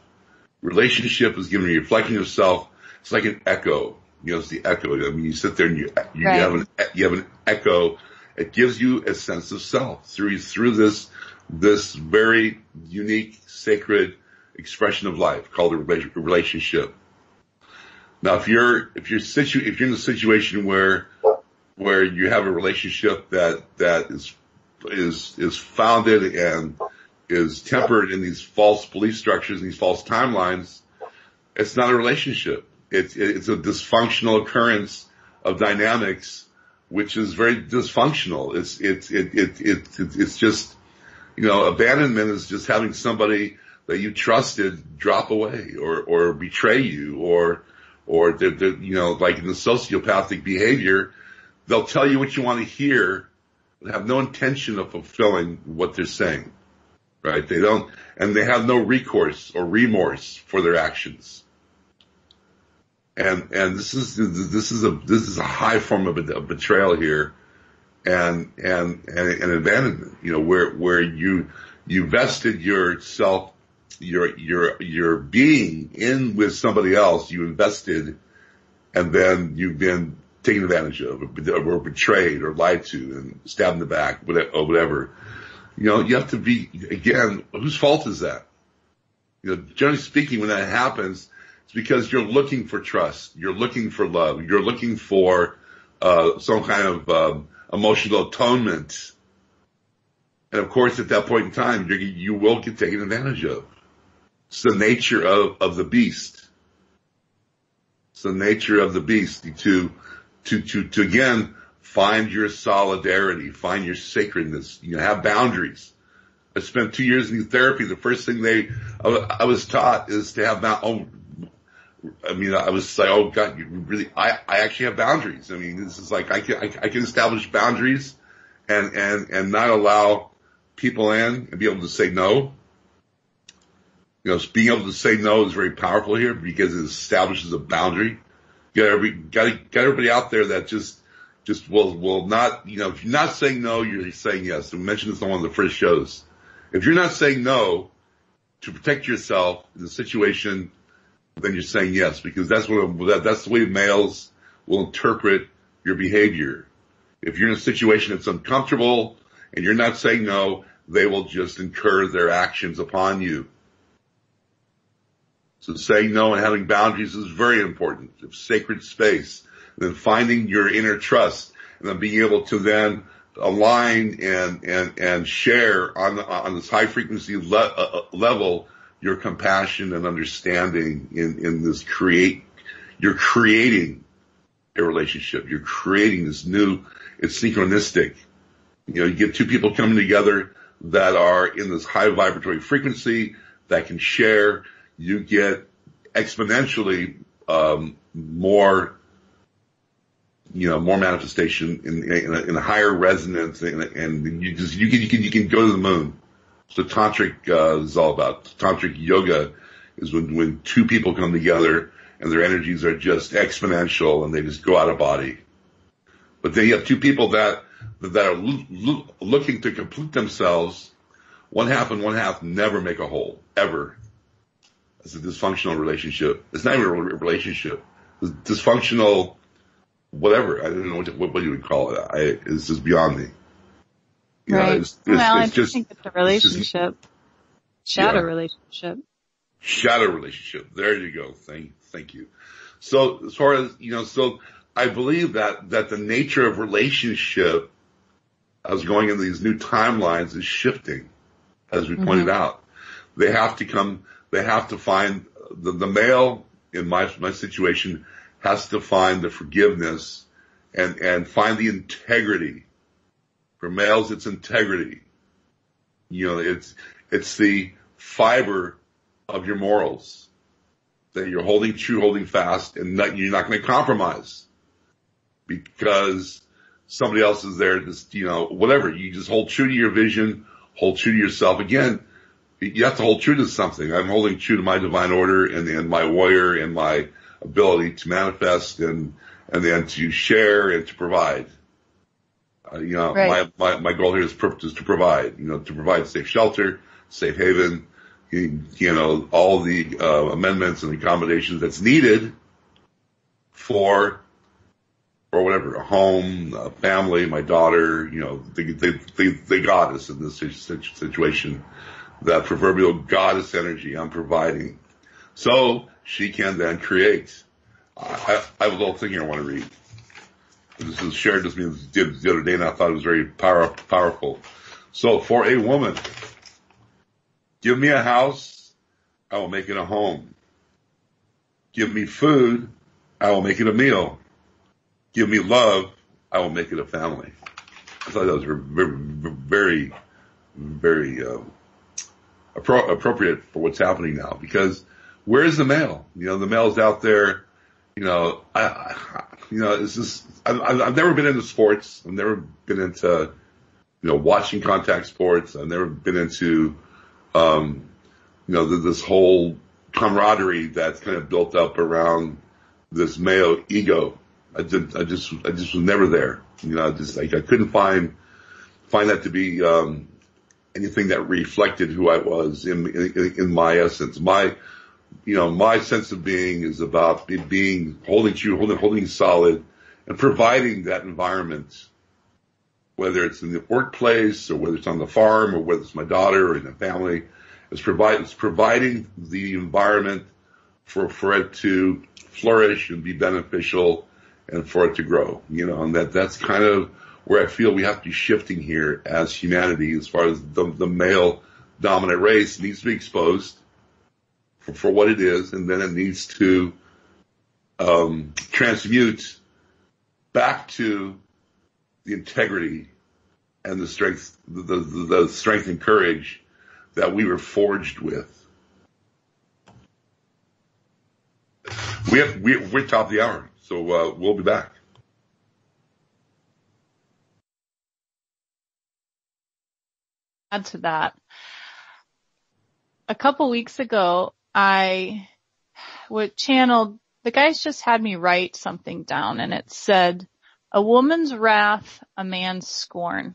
Relationship is giving you a reflection of self. It's like an echo. It's the echo. I mean, you sit there and you right. you have an echo. It gives you a sense of self through this very unique, sacred expression of life called a relationship. Now, if you're in a situation where you have a relationship that is founded and is tempered in these false belief structures and these false timelines, it's not a relationship. It's a dysfunctional occurrence of dynamics, which is very dysfunctional. It's just, abandonment is just having somebody that you trusted drop away or betray you or like in the sociopathic behavior, they'll tell you what you want to hear and have no intention of fulfilling what they're saying, right? They don't, and they have no recourse or remorse for their actions. And this is a high form of betrayal here and abandonment, where you vested yourself, your being in with somebody else, you invested, and then you've been taken advantage of or betrayed or lied to and stabbed in the back or whatever. You have to be, again, whose fault is that? Generally speaking, when that happens, it's because you're looking for trust, you're looking for love, you're looking for some kind of emotional atonement. And of course, at that point in time, you will get taken advantage of. It's the nature of the beast. It's the nature of the beast to again find your solidarity, find your sacredness. Have boundaries. I spent 2 years in therapy. The first thing I was taught is to have I was like, oh God, you really, I actually have boundaries. This is like, I can establish boundaries and not allow people in and be able to say no. Being able to say no is very powerful here because it establishes a boundary. Get everybody out there that just will not, if you're not saying no, you're saying yes. We mentioned this on one of the first shows. If you're not saying no to protect yourself in the situation, then you're saying yes, because that's the way males will interpret your behavior. If you're in a situation that's uncomfortable and you're not saying no, they will just incur their actions upon you. So saying no and having boundaries is very important. It's sacred space. And then finding your inner trust and then being able to then align and share on this high frequency level your compassion and understanding in this you're creating a relationship. You're creating this new, it's synchronistic. You get two people coming together that are in this high vibratory frequency that can share. You get exponentially more manifestation in a higher resonance, and you can go to the moon. So tantric is all about. Tantric yoga is when two people come together and their energies are just exponential and they just go out of body. But then you have two people that are looking to complete themselves. One half and one half never make a whole, ever. It's a dysfunctional relationship. It's not even a relationship. It's dysfunctional, whatever. I don't know what you would call it. It's just beyond me. Right. I think it's a relationship. Shadow relationship. Shadow relationship. There you go. Thank you. So as far as, so I believe that the nature of relationship as going into these new timelines is shifting, as we pointed out. They have to find the male in my situation has to find the forgiveness and find the integrity. For males, it's integrity. It's the fiber of your morals that you're holding true, holding fast, and you're not going to compromise because somebody else is there. Just whatever. You just hold true to your vision, hold true to yourself. Again, you have to hold true to something. I'm holding true to my divine order and my warrior and my ability to manifest and then to share and to provide. Right. My goal here is to provide safe shelter, safe haven, all the amendments and accommodations that's needed for whatever, a home, a family, my daughter, they got us in this situation. That proverbial goddess energy I'm providing. So she can then create I have a little thing here I want to read. This is shared with me the other day, and I thought it was very powerful. So, for a woman, give me a house, I will make it a home. Give me food, I will make it a meal. Give me love, I will make it a family. I thought that was very, very appropriate for what's happening now. Because where is the male? The male's out there. It's just I've never been into sports. I've never been into watching contact sports. I've never been into this whole camaraderie that's kind of built up around this male ego. I just was never there. I couldn't find that to be anything that reflected who I was in my essence. My sense of being is about being holding solid and providing that environment, whether it's in the workplace or whether it's on the farm or whether it's my daughter or in the family. It's providing the environment for it to flourish and be beneficial and for it to grow, and that's kind of where I feel we have to be shifting here as humanity, as far as the male dominant race needs to be exposed for what it is, and then it needs to transmute back to the integrity and the strength, the strength and courage that we were forged with. We're top of the hour, so we'll be back. Add to that, a couple weeks ago, I channeled, the guys just had me write something down, and it said, "A woman's wrath, a man's scorn."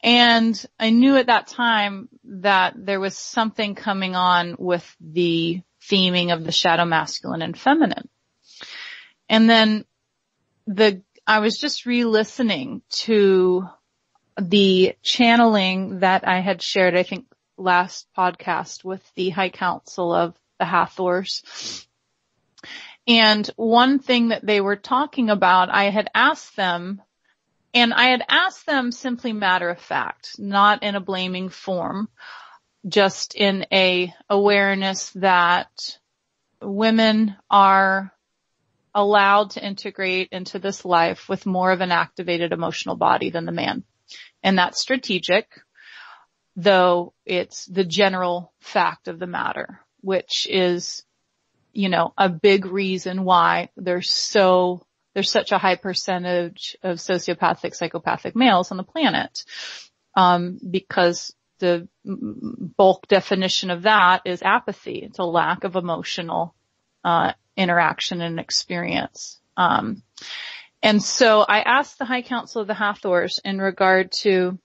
And I knew at that time that there was something coming on with the theming of the shadow masculine and feminine. And then I was just re-listening to the channeling that I had shared, I think, last podcast with the High Council of the Hathors. And one thing that they were talking about, I had asked them simply matter of fact, not in a blaming form, just in a awareness that women are allowed to integrate into this life with more of an activated emotional body than the man. And that's strategic, though it's the general fact of the matter, which is, a big reason why there's such a high percentage of sociopathic, psychopathic males on the planet, because the bulk definition of that is apathy. It's a lack of emotional interaction and experience. And so I asked the High Council of the Hathors in regard to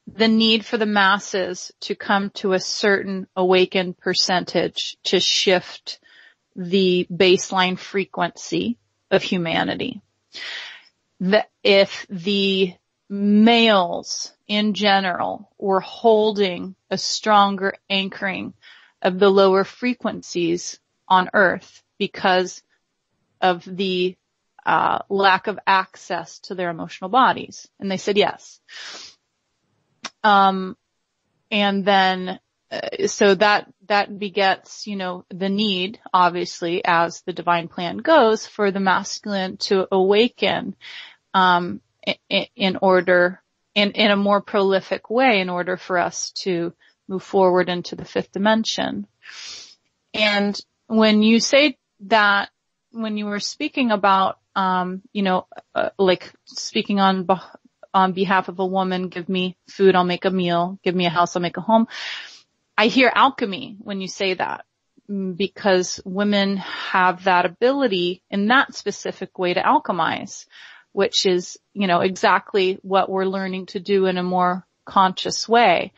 the need for the masses to come to a certain awakened percentage to shift the baseline frequency of humanity. That if the males in general were holding a stronger anchoring of the lower frequencies on Earth because of the lack of access to their emotional bodies. And they said yes. And then, so that begets, the need, obviously, as the divine plan goes, for the masculine to awaken, in order, in a more prolific way, in order for us to move forward into the fifth dimension. And when you say that, when you were speaking about, like speaking on behalf of a woman, give me food, I'll make a meal, give me a house, I'll make a home. I hear alchemy when you say that, because women have that ability in that specific way to alchemize, which is, exactly what we're learning to do in a more conscious way.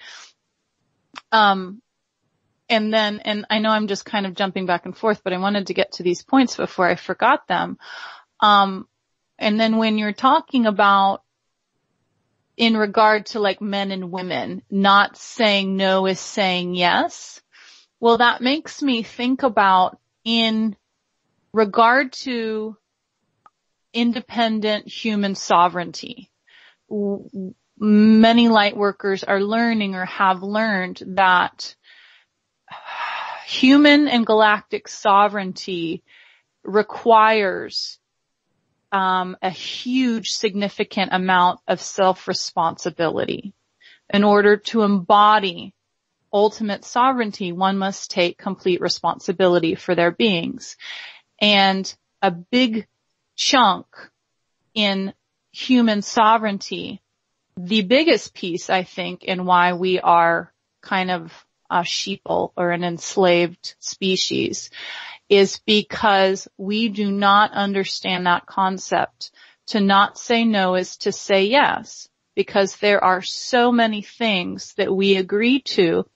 And I know I'm just kind of jumping back and forth, but I wanted to get to these points before I forgot them. And then when you're talking about, in regard to like men and women, not saying no is saying yes, well, that makes me think about in regard to independent human sovereignty, many light workers are learning or have learned that human and galactic sovereignty requires a huge, significant amount of self-responsibility. In order to embody ultimate sovereignty, one must take complete responsibility for their beings. And a big chunk in human sovereignty, the biggest piece, I think, in why we are kind of a sheeple or an enslaved species, is because we do not understand that concept. To not say no is to say yes, because there are so many things that we agree to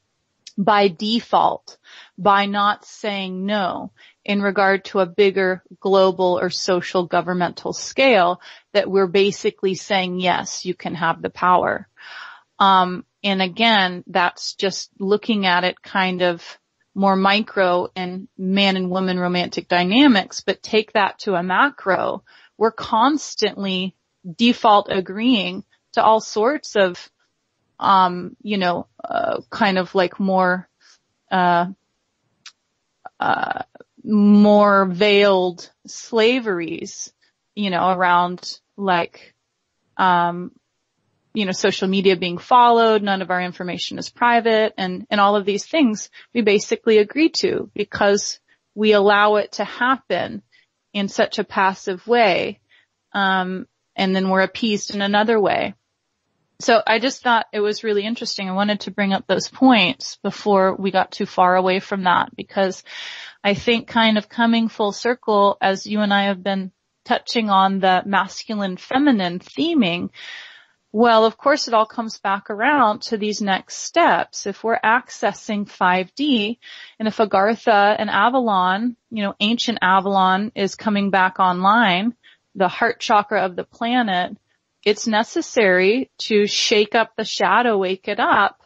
by default, by not saying no in regard to a bigger global or social governmental scale, that we're basically saying, yes, you can have the power. And again, that's just looking at it kind of more micro in man and woman romantic dynamics, but take that to a macro. We're constantly default agreeing to all sorts of, kind of like more veiled slaveries, around like, social media being followed, none of our information is private, and all of these things we basically agree to because we allow it to happen in such a passive way, and then we're appeased in another way. So I just thought it was really interesting. I wanted to bring up those points before we got too far away from that, because I think kind of coming full circle, as you and I have been touching on the masculine feminine theming, well, of course, it all comes back around to these next steps. If we're accessing 5D, and if Agartha and Avalon, ancient Avalon is coming back online, the heart chakra of the planet, it's necessary to shake up the shadow, wake it up,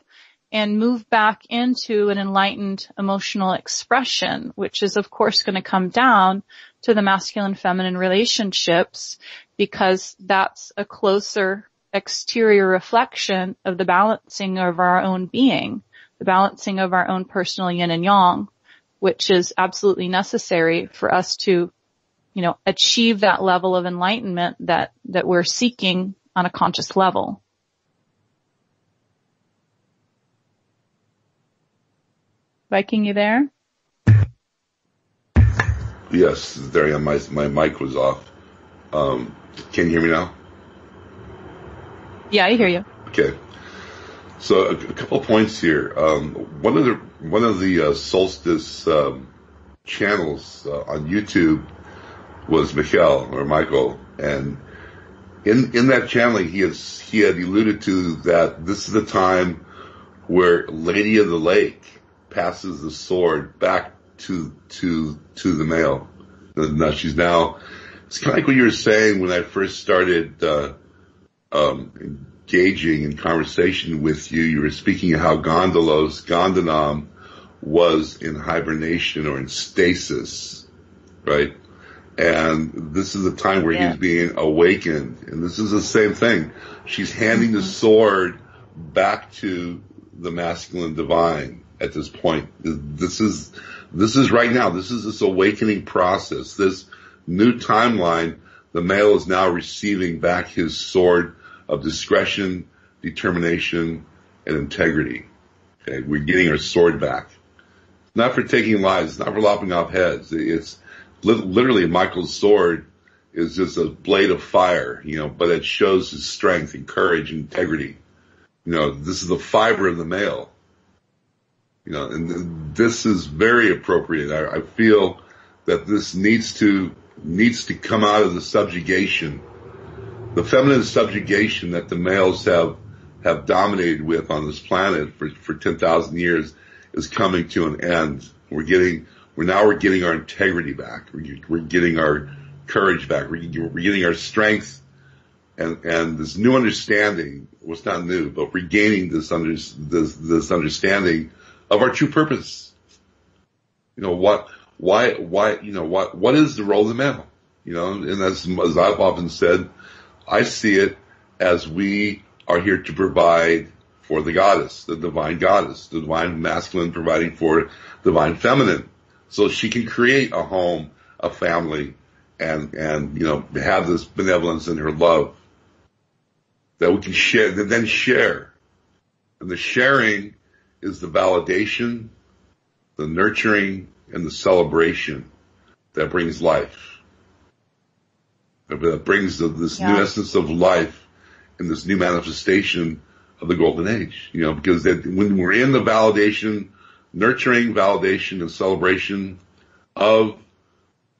and move back into an enlightened emotional expression, which is, of course, going to come down to the masculine-feminine relationships, because that's a closer exterior reflection of the balancing of our own being, the balancing of our own personal yin and yang, which is absolutely necessary for us to, achieve that level of enlightenment that we're seeking on a conscious level. Viking, you there? Yes, there I am. My mic was off. Can you hear me now? Yeah, I hear you. Okay. So a couple points here. One of the Solstice channels on YouTube was Michael, and in that channel he had alluded to that this is the time where Lady of the Lake passes the sword back to the male. Now it's kind of like what you were saying when I first started engaging in conversation with you. You were speaking of how Gondolam was in hibernation or in stasis, right? And this is the time where he's being awakened. And this is the same thing. She's handing the sword back to the masculine divine at this point. This is right now. This is this awakening process. This new timeline, the male is now receiving back his sword of discretion, determination, and integrity. Okay, we're getting our sword back. Not for taking lives, not for lopping off heads. It's literally Michael's sword is just a blade of fire, but it shows his strength and courage and integrity. This is the fiber of the male. And this is very appropriate. I feel that this needs to come out of the subjugation, the feminine subjugation that the males have dominated with on this planet for 10,000 years is coming to an end. We're getting our integrity back. We're getting our courage back. We're getting our strength and this new understanding. Well, it's not new, but regaining this understanding of our true purpose. What what is the role of the male? And as I've often said, I see it as we are here to provide for the goddess, the divine masculine providing for divine feminine. So she can create a home, a family, and have this benevolence in her love that we can share, and then share. And the sharing is the validation, the nurturing, and the celebration that brings life. That brings this new essence of life and this new manifestation of the golden age. Because when we're in the validation, nurturing, validation, and celebration of,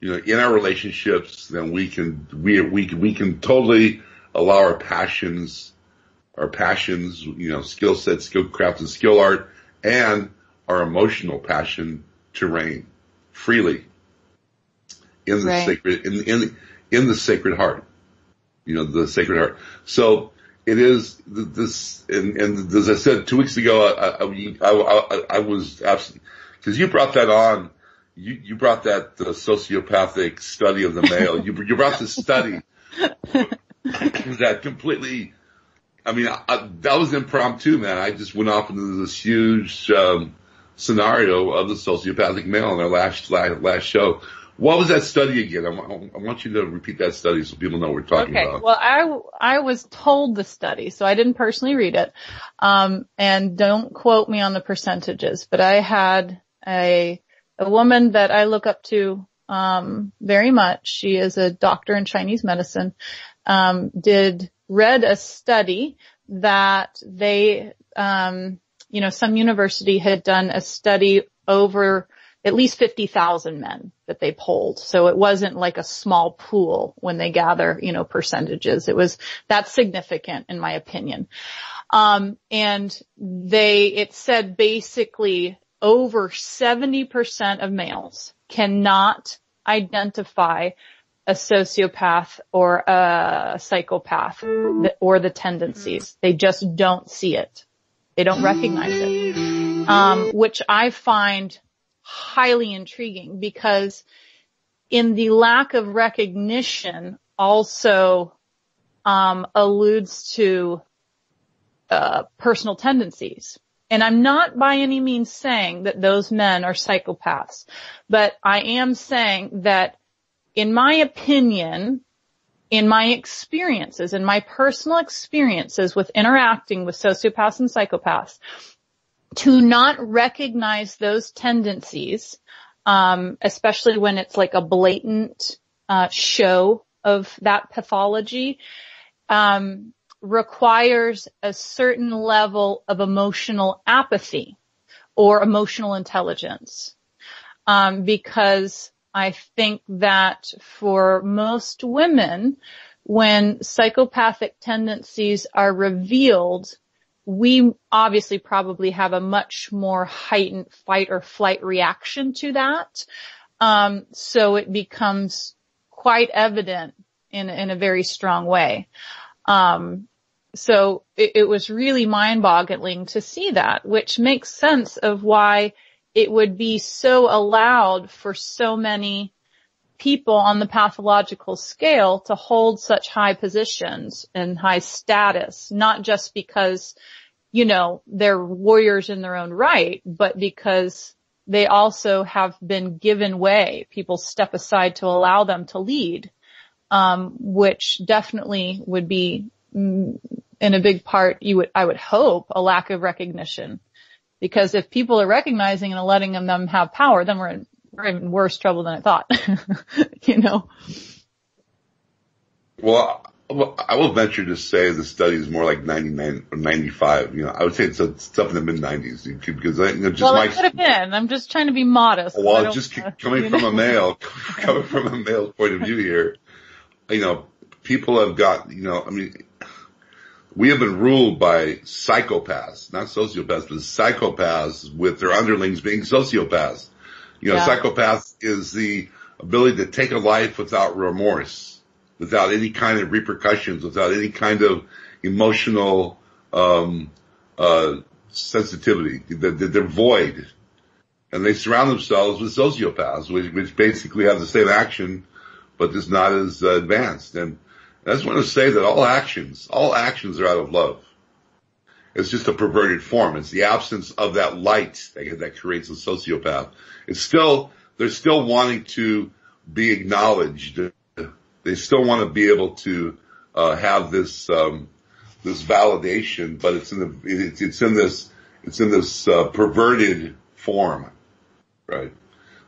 in our relationships, then we can totally allow our passions, skill sets, skill craft, and skill art, and our emotional passion to reign freely in the sacred, in the sacred heart, the sacred heart. So it is this, and as I said 2 weeks ago, I was absolutely, because you brought that on, you brought that sociopathic study of the male. You brought the study that completely. I mean, that was impromptu, man. I just went off into this huge scenario of the sociopathic male in our last show. What was that study again? I want you to repeat that study so people know what we're talking about. Well, I was told the study, so I didn't personally read it. And don't quote me on the percentages, but I had a woman that I look up to very much. She is a doctor in Chinese medicine. Read a study that they, some university had done a study over at least 50,000 men that they polled. So it wasn't like a small pool when they gather, percentages. That's significant in my opinion. And it said basically over 70% of males cannot identify a sociopath or a psychopath or the tendencies. They just don't see it. They don't recognize it, which I find highly intriguing because in the lack of recognition also alludes to personal tendencies. And I'm not by any means saying that those men are psychopaths, but I am saying that in my opinion, in my experiences, in my personal experiences with interacting with sociopaths and psychopaths, to not recognize those tendencies, especially when it's like a blatant show of that pathology, requires a certain level of emotional apathy or emotional intelligence, because I think that for most women, when psychopathic tendencies are revealed, we obviously probably have a much more heightened fight or flight reaction to that. So it becomes quite evident in a very strong way. So it was really mind-boggling to see that, which makes sense of why it would be so allowed for so many people on the pathological scale to hold such high positions and high status, not just because, they're warriors in their own right, but because they also have been given way. People step aside to allow them to lead, which definitely would be, in a big part, I would hope, a lack of recognition. Because if people are recognizing and letting them have power, then we're in worse trouble than I thought. Well, I will venture to say the study is more like 99 or 95. I would say it's stuff in the mid-90s because it could have been. I'm just trying to be modest. Well, coming from a male point of view here, people have got, we have been ruled by psychopaths, not sociopaths, but psychopaths with their underlings being sociopaths. Psychopaths is the ability to take a life without remorse, without any kind of repercussions, without any kind of emotional sensitivity. They're void. And they surround themselves with sociopaths, which basically have the same action, but just not as advanced. And I just want to say that all actions are out of love. It's just a perverted form. It's the absence of that light that creates a sociopath. They're still wanting to be acknowledged. They still want to be able to have this validation, but it's in this perverted form, right?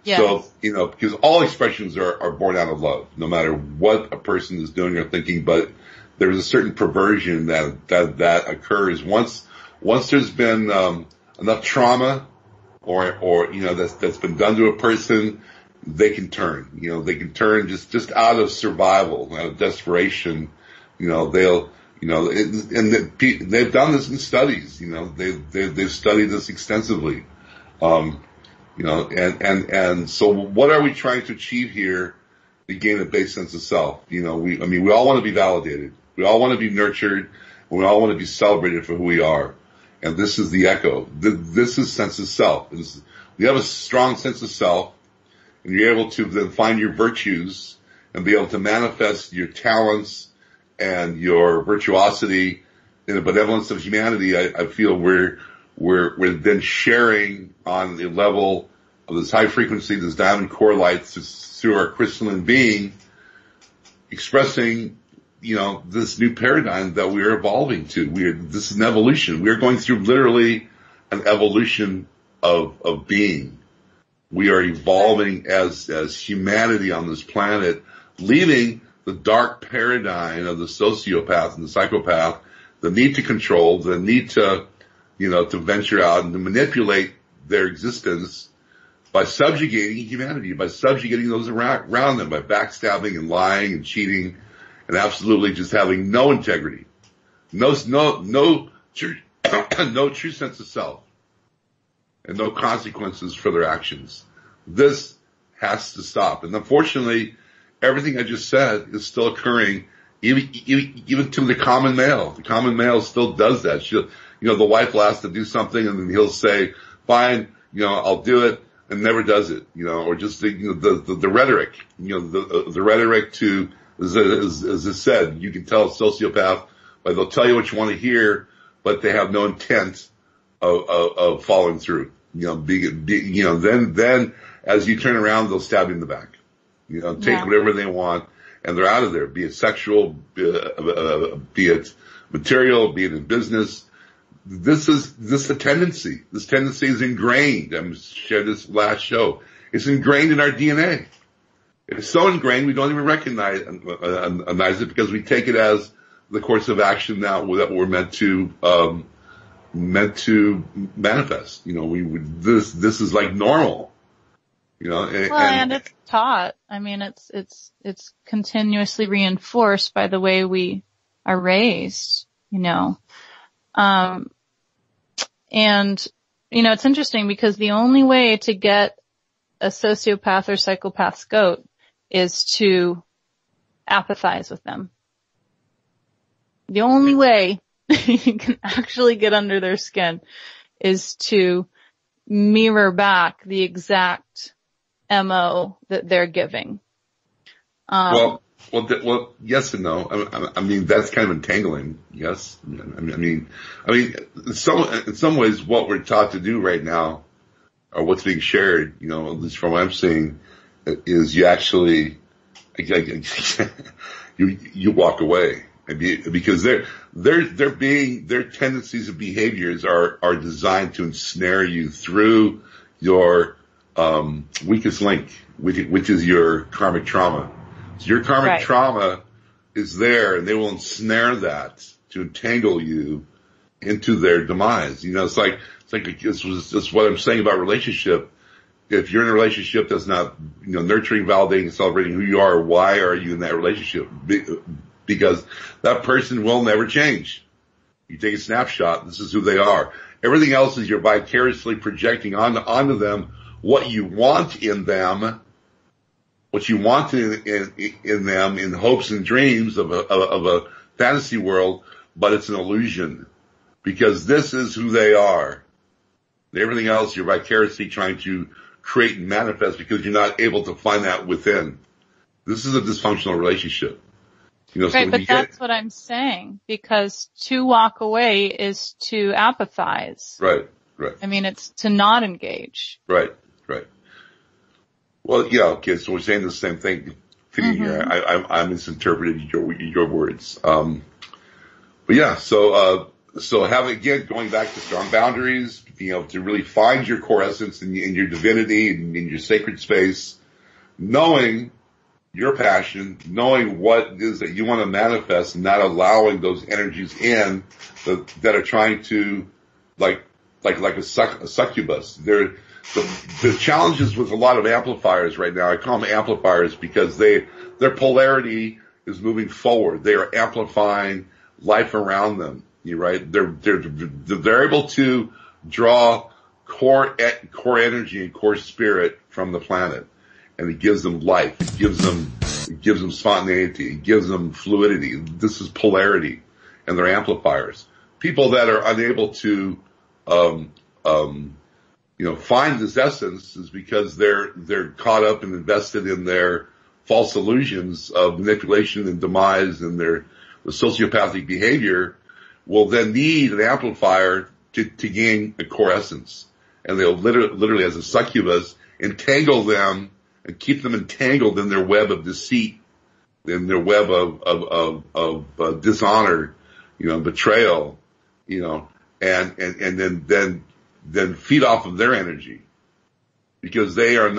Yes. So, because all expressions are born out of love, no matter what a person is doing or thinking, but there's a certain perversion that occurs once there's been enough trauma or that's been done to a person. They can turn just out of survival, out of desperation. They'll and they've done this in studies. They've studied this extensively. And so what are we trying to achieve here to gain a base sense of self? We all want to be validated. We all want to be nurtured. We all want to be celebrated for who we are. And this is the echo. This is sense of self. You have a strong sense of self, and you're able to then find your virtues and be able to manifest your talents and your virtuosity in the benevolence of humanity. I feel we're then sharing on the level of this high frequency, this diamond core light through our crystalline being, expressing, this new paradigm that we're evolving to. This is an evolution. We're going through literally an evolution of being. We are evolving as humanity on this planet, leaving the dark paradigm of the sociopath and the psychopath, the need to control, the need to venture out and to manipulate their existence by subjugating humanity, by subjugating those around them, by backstabbing and lying and cheating and absolutely just having no integrity, no true sense of self, and no consequences for their actions. This has to stop. And unfortunately, everything I just said is still occurring, even to the common male. The common male still does that. The wife will ask to do something, and then he'll say, "Fine, I'll do it," and never does it. Or just the rhetoric. The rhetoric to, as I said, you can tell a sociopath, but they'll tell you what you want to hear, but they have no intent of following through. Then as you turn around, they'll stab you in the back. Take whatever they want, and they're out of there. Be it sexual, be it material, be it in business. This is a tendency. This tendency is ingrained. I shared this last show. It's ingrained in our DNA. It's so ingrained we don't even recognize it because we take it as the course of action now that we're meant to manifest. This is like normal. And it's taught. I mean, it's continuously reinforced by the way we are raised. And it's interesting because the only way to get a sociopath or psychopath's goat is to apathize with them. The only way you can actually get under their skin is to mirror back the exact MO that they're giving. Well, yes and no. I mean, that's kind of entangling. Yes. I mean, in some ways, what we're taught to do right now, or what's being shared, at least from what I'm seeing, is you actually, you walk away. Because their tendencies and behaviors are designed to ensnare you through your, weakest link, which is your karmic trauma. So your karmic trauma is there, and they will ensnare that to entangle you into their demise. It's like this what I'm saying about relationship. If you're in a relationship that's not, nurturing, validating, and celebrating who you are, why are you in that relationship? Because that person will never change. You take a snapshot, this is who they are. Everything else is you're vicariously projecting onto them what you want in them, what you want in them in hopes and dreams of a fantasy world, but it's an illusion because this is who they are. Everything else, you're vicariously trying to create and manifest because you're not able to find that within. This is a dysfunctional relationship. Right, but that's what I'm saying, because to walk away is to apathize. Right. I mean, it's to not engage. Right. Well, yeah, okay, so we're saying the same thing here. I misinterpreted your words. But yeah, so going back to strong boundaries, being able to really find your core essence in your divinity and in your sacred space, knowing your passion, knowing what it is that you want to manifest, and not allowing those energies in that are trying to, like a succubus. The challenges with a lot of amplifiers right now, I call them amplifiers because their polarity is moving forward. They are amplifying life around them. You're right. They're able to draw core energy and core spirit from the planet. And it gives them life. It gives them spontaneity. It gives them fluidity. This is polarity, and they're amplifiers. People that are unable to, find this essence is because they're caught up and invested in their false illusions of manipulation and demise, and the sociopathic behavior will then need an amplifier to gain a core essence, and they'll literally as a succubus entangle them and keep them entangled in their web of deceit, in their web of dishonor, betrayal, and then feed off of their energy, because they're in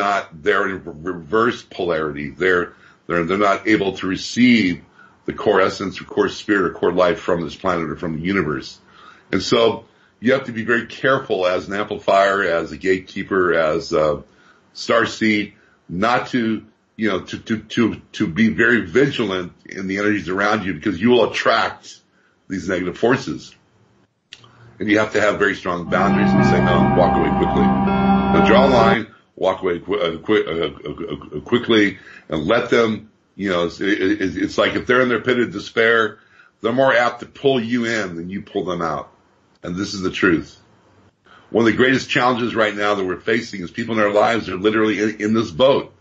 reverse polarity. They're not able to receive the core essence or core spirit or core life from this planet or from the universe. And so you have to be very careful as an amplifier, as a gatekeeper, as a starseed, not to be very vigilant in the energies around you, because you will attract these negative forces. And you have to have very strong boundaries and say, no, walk away quickly. Now draw a line, walk away quickly, and let them, it's like if they're in their pit of despair, they're more apt to pull you in than you pull them out. And this is the truth. One of the greatest challenges right now that we're facing is people in our lives are literally in this boat.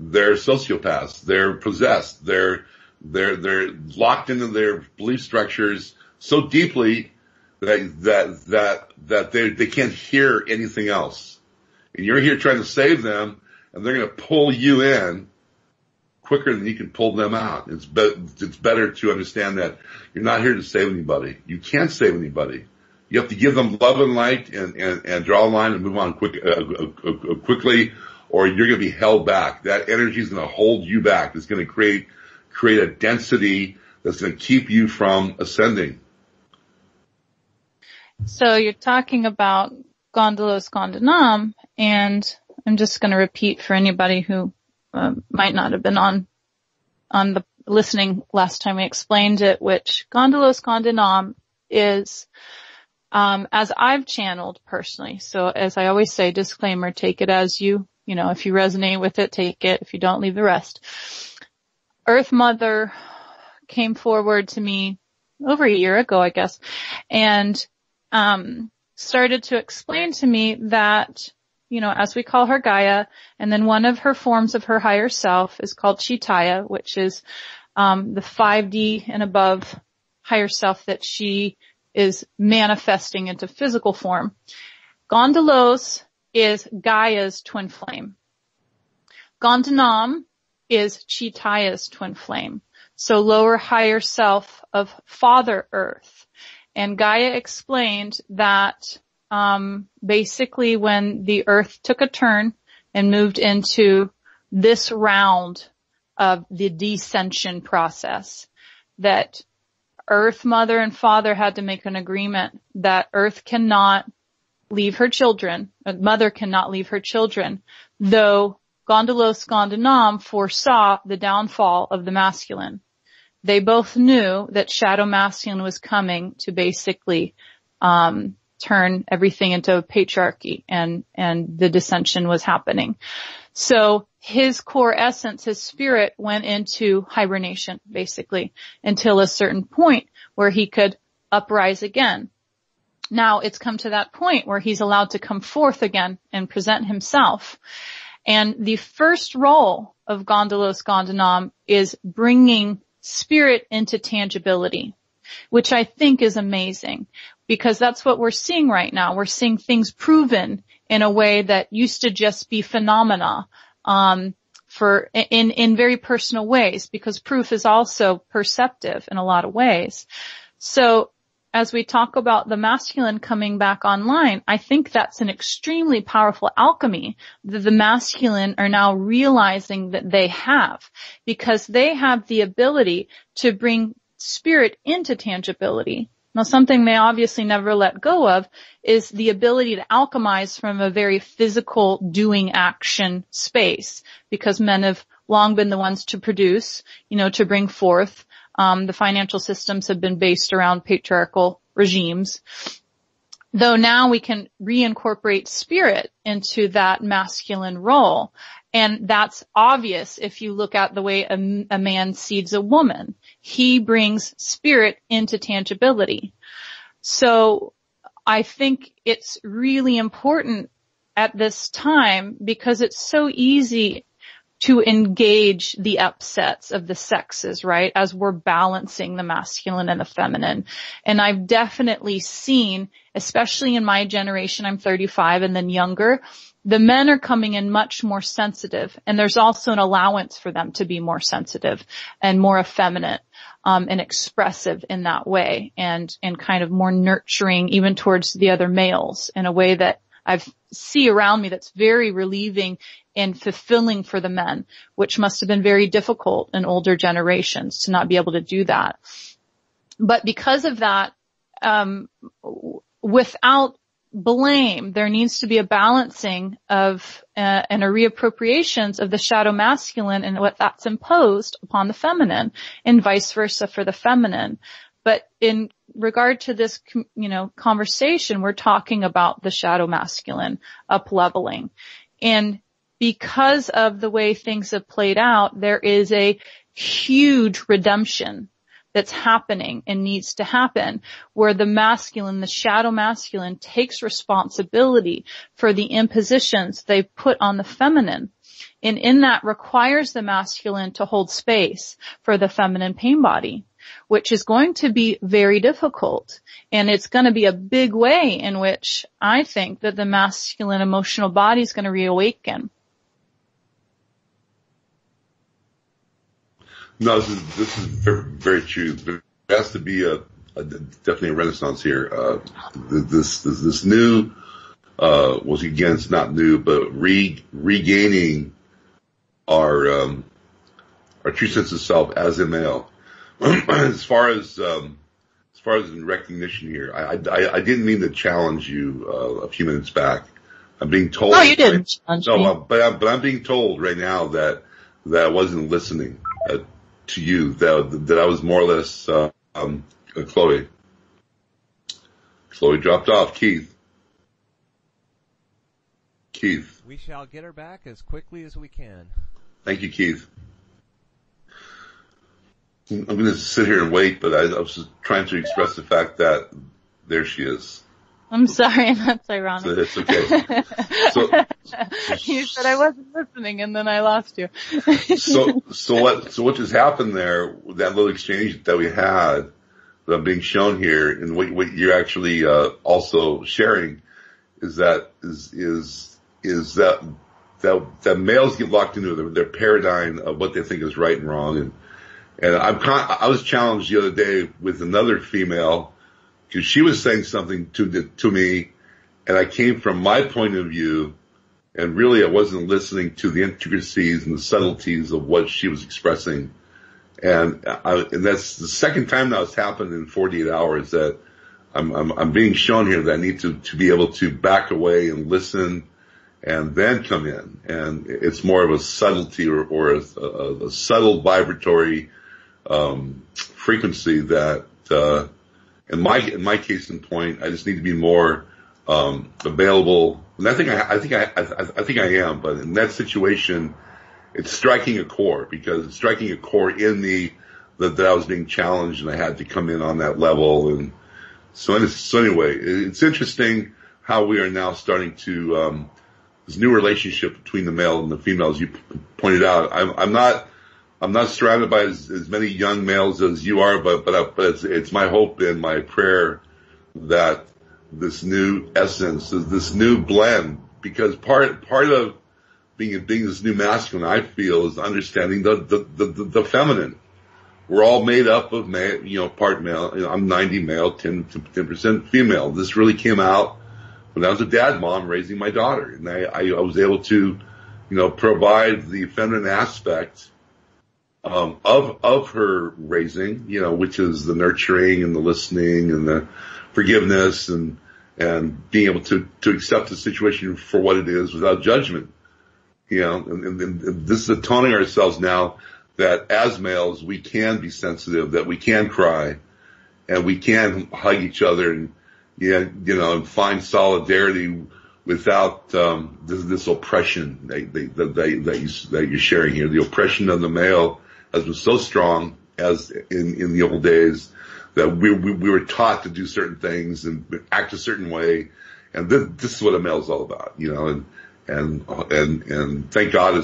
They're sociopaths. They're possessed. They're locked into their belief structures so deeply that they can't hear anything else. And you're here trying to save them, and they're going to pull you in quicker than you can pull them out. It's better to understand that you're not here to save anybody. You can't save anybody. You have to give them love and light and draw a line and move on quickly, or you're going to be held back. That energy is going to hold you back. It's going to create a density that's going to keep you from ascending. So you're talking about Gondolos Gondanam, and I'm just going to repeat for anybody who might not have been on the listening last time we explained it, which Gondolos Gondanam is, as I've channeled personally. So as I always say, disclaimer, take it as if you resonate with it, take it. If you don't, leave the rest. Earth Mother came forward to me over a year ago, I guess, and started to explain to me that, as we call her Gaia, and then one of her forms of her higher self is called Chaitanya, which is the 5D and above higher self that she is manifesting into physical form. Gondolos is Gaia's twin flame. Gondanam is Chaitanya's twin flame. So lower higher self of Father Earth. And Gaia explained that basically when the Earth took a turn and moved into this round of the descension process, that Earth Mother and Father had to make an agreement that Earth cannot leave her children, Mother cannot leave her children, though Gondolos Gondanam foresaw the downfall of the masculine. They both knew that shadow masculine was coming to basically turn everything into patriarchy, and the dissension was happening. So his core essence, his spirit, went into hibernation, basically, until a certain point where he could uprise again. Now it's come to that point where he's allowed to come forth again and present himself. And the first role of Gondolos Gondonam is bringing spirit into tangibility, which I think is amazing, because that's what we're seeing right now. We're seeing things proven in a way that used to just be phenomena, in very personal ways, because proof is also perceptive in a lot of ways. So as we talk about the masculine coming back online, I think that's an extremely powerful alchemy that the masculine are now realizing that they have, because they have the ability to bring spirit into tangibility. Now, something they obviously never let go of is the ability to alchemize from a very physical doing action space, because men have long been the ones to produce, to bring forth. The financial systems have been based around patriarchal regimes. Though now we can reincorporate spirit into that masculine role. And that's obvious if you look at the way a man seeds a woman. He brings spirit into tangibility. So I think it's really important at this time, because it's so easy to engage the upsets of the sexes, right, as we're balancing the masculine and the feminine. And I've definitely seen, especially in my generation, I'm 35 and then younger, the men are coming in much more sensitive, and there's also an allowance for them to be more sensitive and more effeminate, and expressive in that way, and kind of more nurturing even towards the other males in a way that I see around me that's very relieving and fulfilling for the men, which must have been very difficult in older generations to not be able to do that. But because of that, without blame, there needs to be a balancing of and a reappropriations of the shadow masculine and what that's imposed upon the feminine, and vice versa for the feminine. But in regard to this, conversation, we're talking about the shadow masculine up-leveling. And because of the way things have played out, there is a huge redemption that's happening and needs to happen, where the masculine, the shadow masculine, takes responsibility for the impositions they put on the feminine. And in that requires the masculine to hold space for the feminine pain body, which is going to be very difficult. And it's going to be a big way in which I think that the masculine emotional body is going to reawaken. No, this is very, very true. There has to be definitely a renaissance here. This new, once again, it's not new, but regaining our true sense of self as a male. As far as in recognition here, I didn't mean to challenge you a few minutes back. I'm being told. No, you didn't challenge me. No, but I'm being told right now that I wasn't listening to you. That I was more or less Chloe. Chloe dropped off. Keith. We shall get her back as quickly as we can. Thank you, Keith. I'm going to sit here and wait, but I was just trying to express the fact that there she is. I'm sorry, that's ironic. So it's okay. You said I wasn't listening, and then I lost you. So what just happened there? That little exchange that we had, that I'm being shown here, and what you're actually also sharing, is that males get locked into their paradigm of what they think is right and wrong, and I was challenged the other day with another female, because she was saying something to me, and I came from my point of view, and really I wasn't listening to the intricacies and the subtleties of what she was expressing. And that's the second time now it's happened in 48 hours that I'm being shown here that I need to be able to back away and listen and then come in. And it's more of a subtlety or a subtle vibratory frequency that in my case in point, I just need to be more available. And I think I am, but in that situation, it's striking a core, because it's striking a core in me that I was being challenged, and I had to come in on that level. And So anyway, it's interesting how we are now starting to, this new relationship between the male and the female, as you pointed out. I'm not surrounded by as many young males as you are, but it's my hope and my prayer that this new essence, this new blend, because part of being this new masculine, I feel, is understanding the feminine. We're all made up of male, part male. I'm 90 male, 10% female. This really came out when I was a dad mom raising my daughter, and I was able to, provide the feminine aspect of her raising, which is the nurturing and the listening and the forgiveness and being able to accept the situation for what it is without judgment. And this is atoning ourselves now that as males we can be sensitive, that we can cry, and we can hug each other and and find solidarity without this oppression that you're sharing here. The oppression of the male has been so strong as in the old days that we were taught to do certain things and act a certain way, and this is what a male is all about, and thank God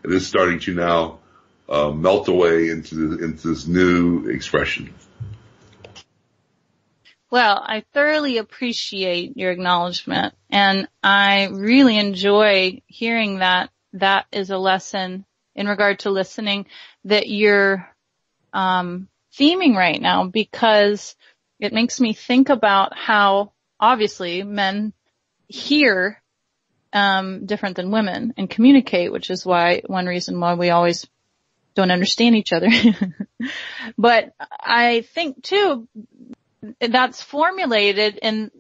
it is starting to now melt away into this new expression. Well, I thoroughly appreciate your acknowledgement, and I really enjoy hearing that is a lesson in regard to listening that you're theming right now, because it makes me think about how obviously men hear different than women and communicate, which is one reason why we always don't understand each other. But I think too that's formulated in,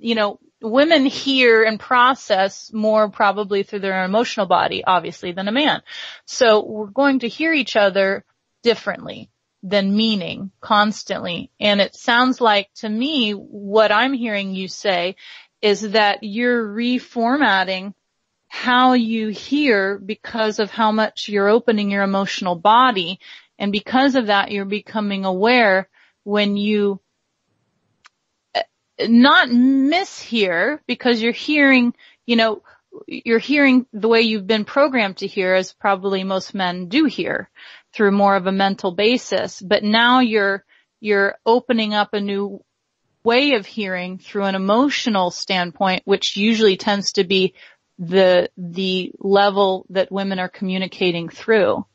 women hear and process more probably through their emotional body, obviously, than a man. So we're going to hear each other differently than meaning constantly. And it sounds like to me what I'm hearing you say is that you're reformatting how you hear because of how much you're opening your emotional body. And because of that, you're becoming aware when you not mishear, because you're hearing, you're hearing the way you've been programmed to hear, as probably most men do hear, through more of a mental basis. But now you're opening up a new way of hearing through an emotional standpoint, which usually tends to be the level that women are communicating through.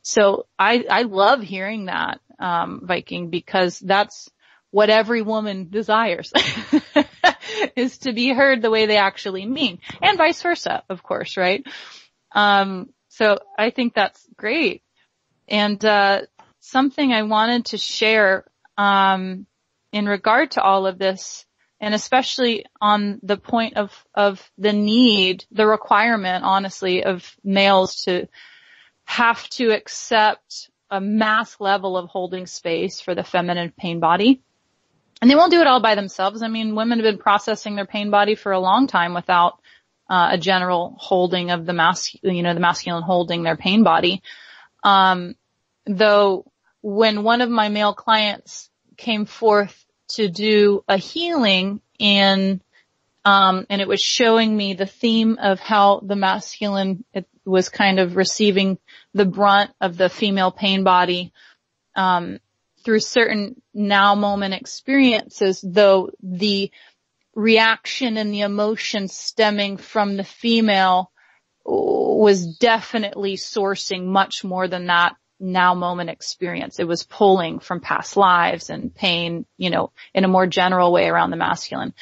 So I love hearing that, Viking, because that's what every woman desires is to be heard the way they actually mean, and vice versa, of course, right? So I think that's great. And something I wanted to share in regard to all of this, and especially on the point of the need, the requirement, honestly, of males to have to accept a mass level of holding space for the feminine pain body. And they won't do it all by themselves. I mean, women have been processing their pain body for a long time without a general holding of the masculine holding their pain body. Though when one of my male clients came forth to do a healing and it was showing me the theme of how the masculine was kind of receiving the brunt of the female pain body, through certain now moment experiences, though the reaction and the emotion stemming from the female was definitely sourcing much more than that now moment experience. It was pulling from past lives and pain, in a more general way around the masculine.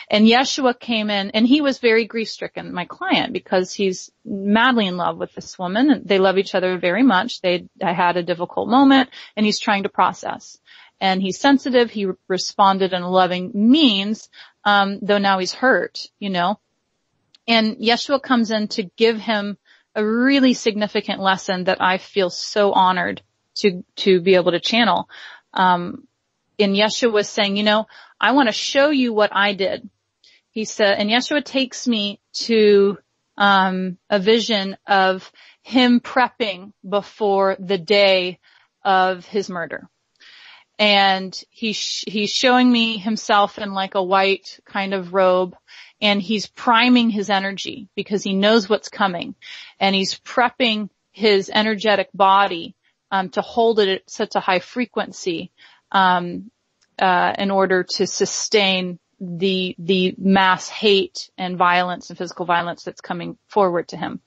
And Yeshua came in, and he was very grief-stricken, my client, because he's madly in love with this woman. They love each other very much. I had a difficult moment, and he's trying to process. And he's sensitive. He responded in a loving means, though now he's hurt, And Yeshua comes in to give him a really significant lesson that I feel so honored to be able to channel. And Yeshua was saying, I want to show you what I did. He said, and Yeshua takes me to a vision of him prepping before the day of his murder. and he's showing me himself in like a white kind of robe, and he's priming his energy because he knows what's coming, and he's prepping his energetic body to hold it at such a high frequency in order to sustain the mass hate and violence and physical violence that's coming forward to him.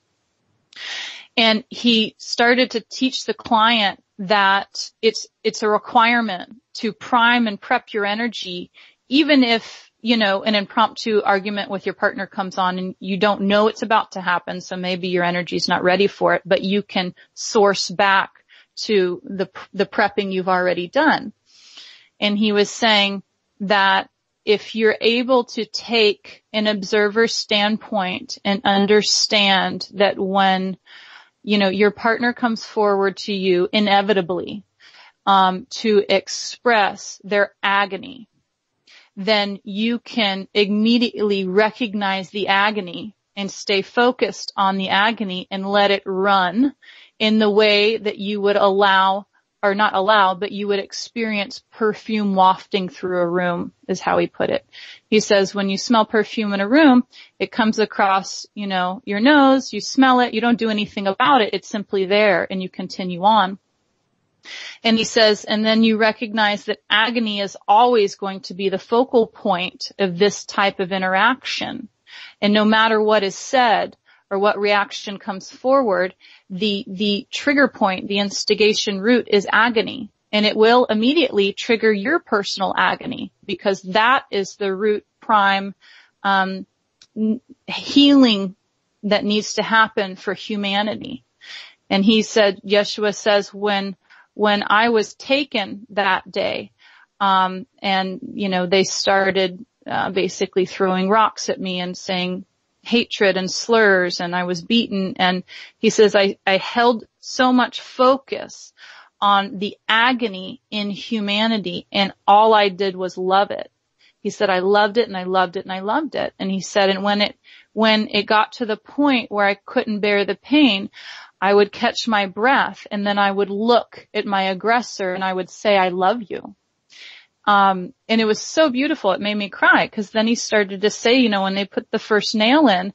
And he started to teach the client that it's a requirement to prime and prep your energy, even if, you know, an impromptu argument with your partner comes on and you don't know it's about to happen, so maybe your energy's not ready for it, but you can source back to the prepping you've already done. And he was saying that if you're able to take an observer's standpoint and understand that when, you know, your partner comes forward to you inevitably, to express their agony, then you can immediately recognize the agony and stay focused on the agony and let it run in the way that you would allow, or not allow, but you would experience perfume wafting through a room, is how he put it. He says when you smell perfume in a room, it comes across, you know, your nose, you smell it, you don't do anything about it, it's simply there, and you continue on. And he says, and then you recognize that agony is always going to be the focal point of this type of interaction. And no matter what is said or what reaction comes forward, the trigger point, the instigation root is agony. And it will immediately trigger your personal agony because that is the root prime healing that needs to happen for humanity. And he said, Yeshua says, when I was taken that day, and, you know, they started basically throwing rocks at me and saying hatred and slurs, and I was beaten, and he says I held so much focus on the agony in humanity, and all I did was love it. He said I loved it and I loved it and I loved it. And he said, and when it got to the point where I couldn't bear the pain, I would catch my breath and then I would look at my aggressor and I would say, I love you. And it was so beautiful. It made me cry because then he started to say, you know, when they put the first nail in,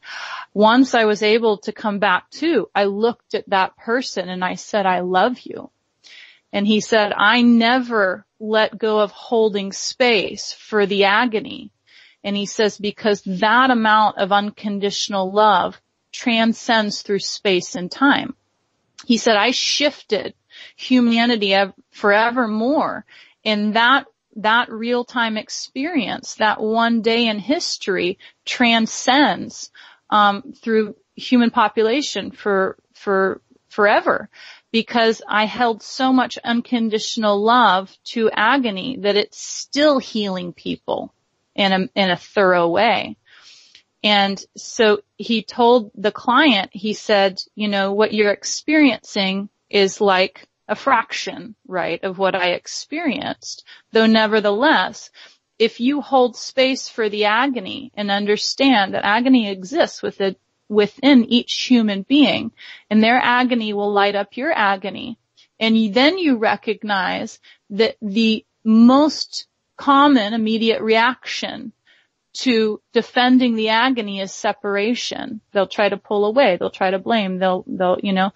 once I was able to come back to, I looked at that person and I said, I love you. And he said, I never let go of holding space for the agony. And he says, because that amount of unconditional love transcends through space and time. He said, I shifted humanity forevermore in that real-time experience, that one day in history transcends through human population for forever, because I held so much unconditional love to agony that it's still healing people in a thorough way. And so he told the client, he said, you know, what you're experiencing is like a fraction, right, of what I experienced. Though nevertheless, if you hold space for the agony and understand that agony exists within each human being, and their agony will light up your agony, and then you recognize that the most common immediate reaction to defending the agony is separation. They'll try to pull away, they'll try to blame, they'll, you know,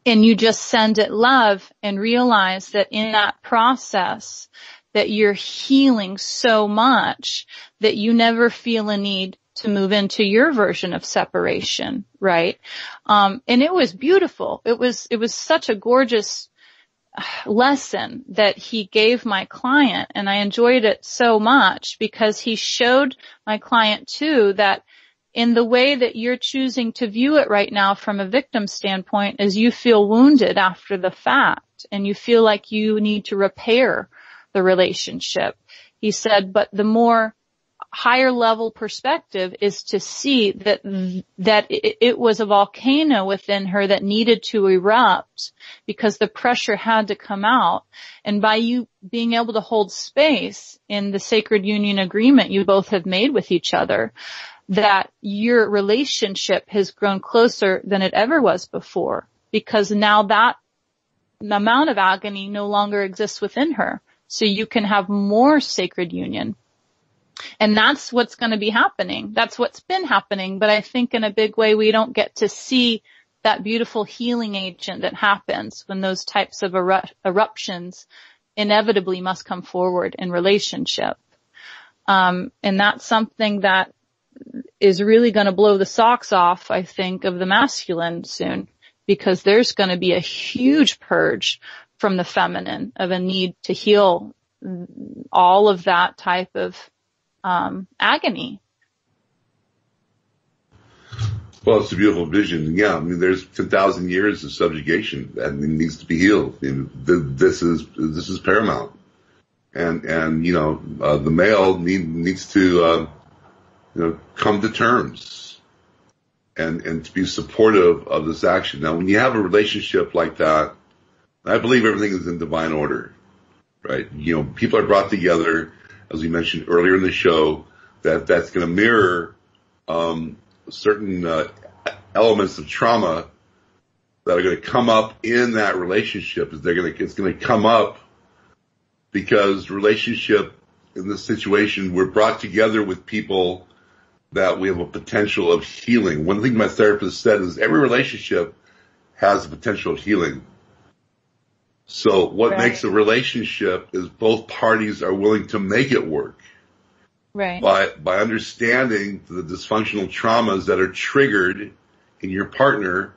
and you just send it love and realize that in that process that you're healing so much that you never feel a need to move into your version of separation, right? And it was beautiful. It was such a gorgeous lesson that he gave my client, and I enjoyed it so much because he showed my client too that in the way that you're choosing to view it right now from a victim standpoint is you feel wounded after the fact and you feel like you need to repair the relationship. He said, but the more higher level perspective is to see that it was a volcano within her that needed to erupt because the pressure had to come out. And by you being able to hold space in the sacred union agreement you both have made with each other, that your relationship has grown closer than it ever was before, because now that amount of agony no longer exists within her. So you can have more sacred union. And that's what's going to be happening. That's what's been happening. But I think in a big way, we don't get to see that beautiful healing agent that happens when those types of eruptions inevitably must come forward in relationship. And that's something that is really going to blow the socks off, I think, of the masculine soon, because there's going to be a huge purge from the feminine of a need to heal all of that type of agony. Well, it's a beautiful vision. Yeah, I mean, there's 10,000 years of subjugation that needs to be healed. This is paramount, and the male needs to come to terms and to be supportive of this action. Now, when you have a relationship like that, I believe everything is in divine order, right? People are brought together, as we mentioned earlier in the show, that's going to mirror certain elements of trauma that are going to come up in that relationship. It's going to come up because relationship in this situation, we're brought together with people that we have a potential of healing. One thing my therapist said is every relationship has the potential of healing. So what makes a relationship is both parties are willing to make it work. Right. By understanding the dysfunctional traumas that are triggered in your partner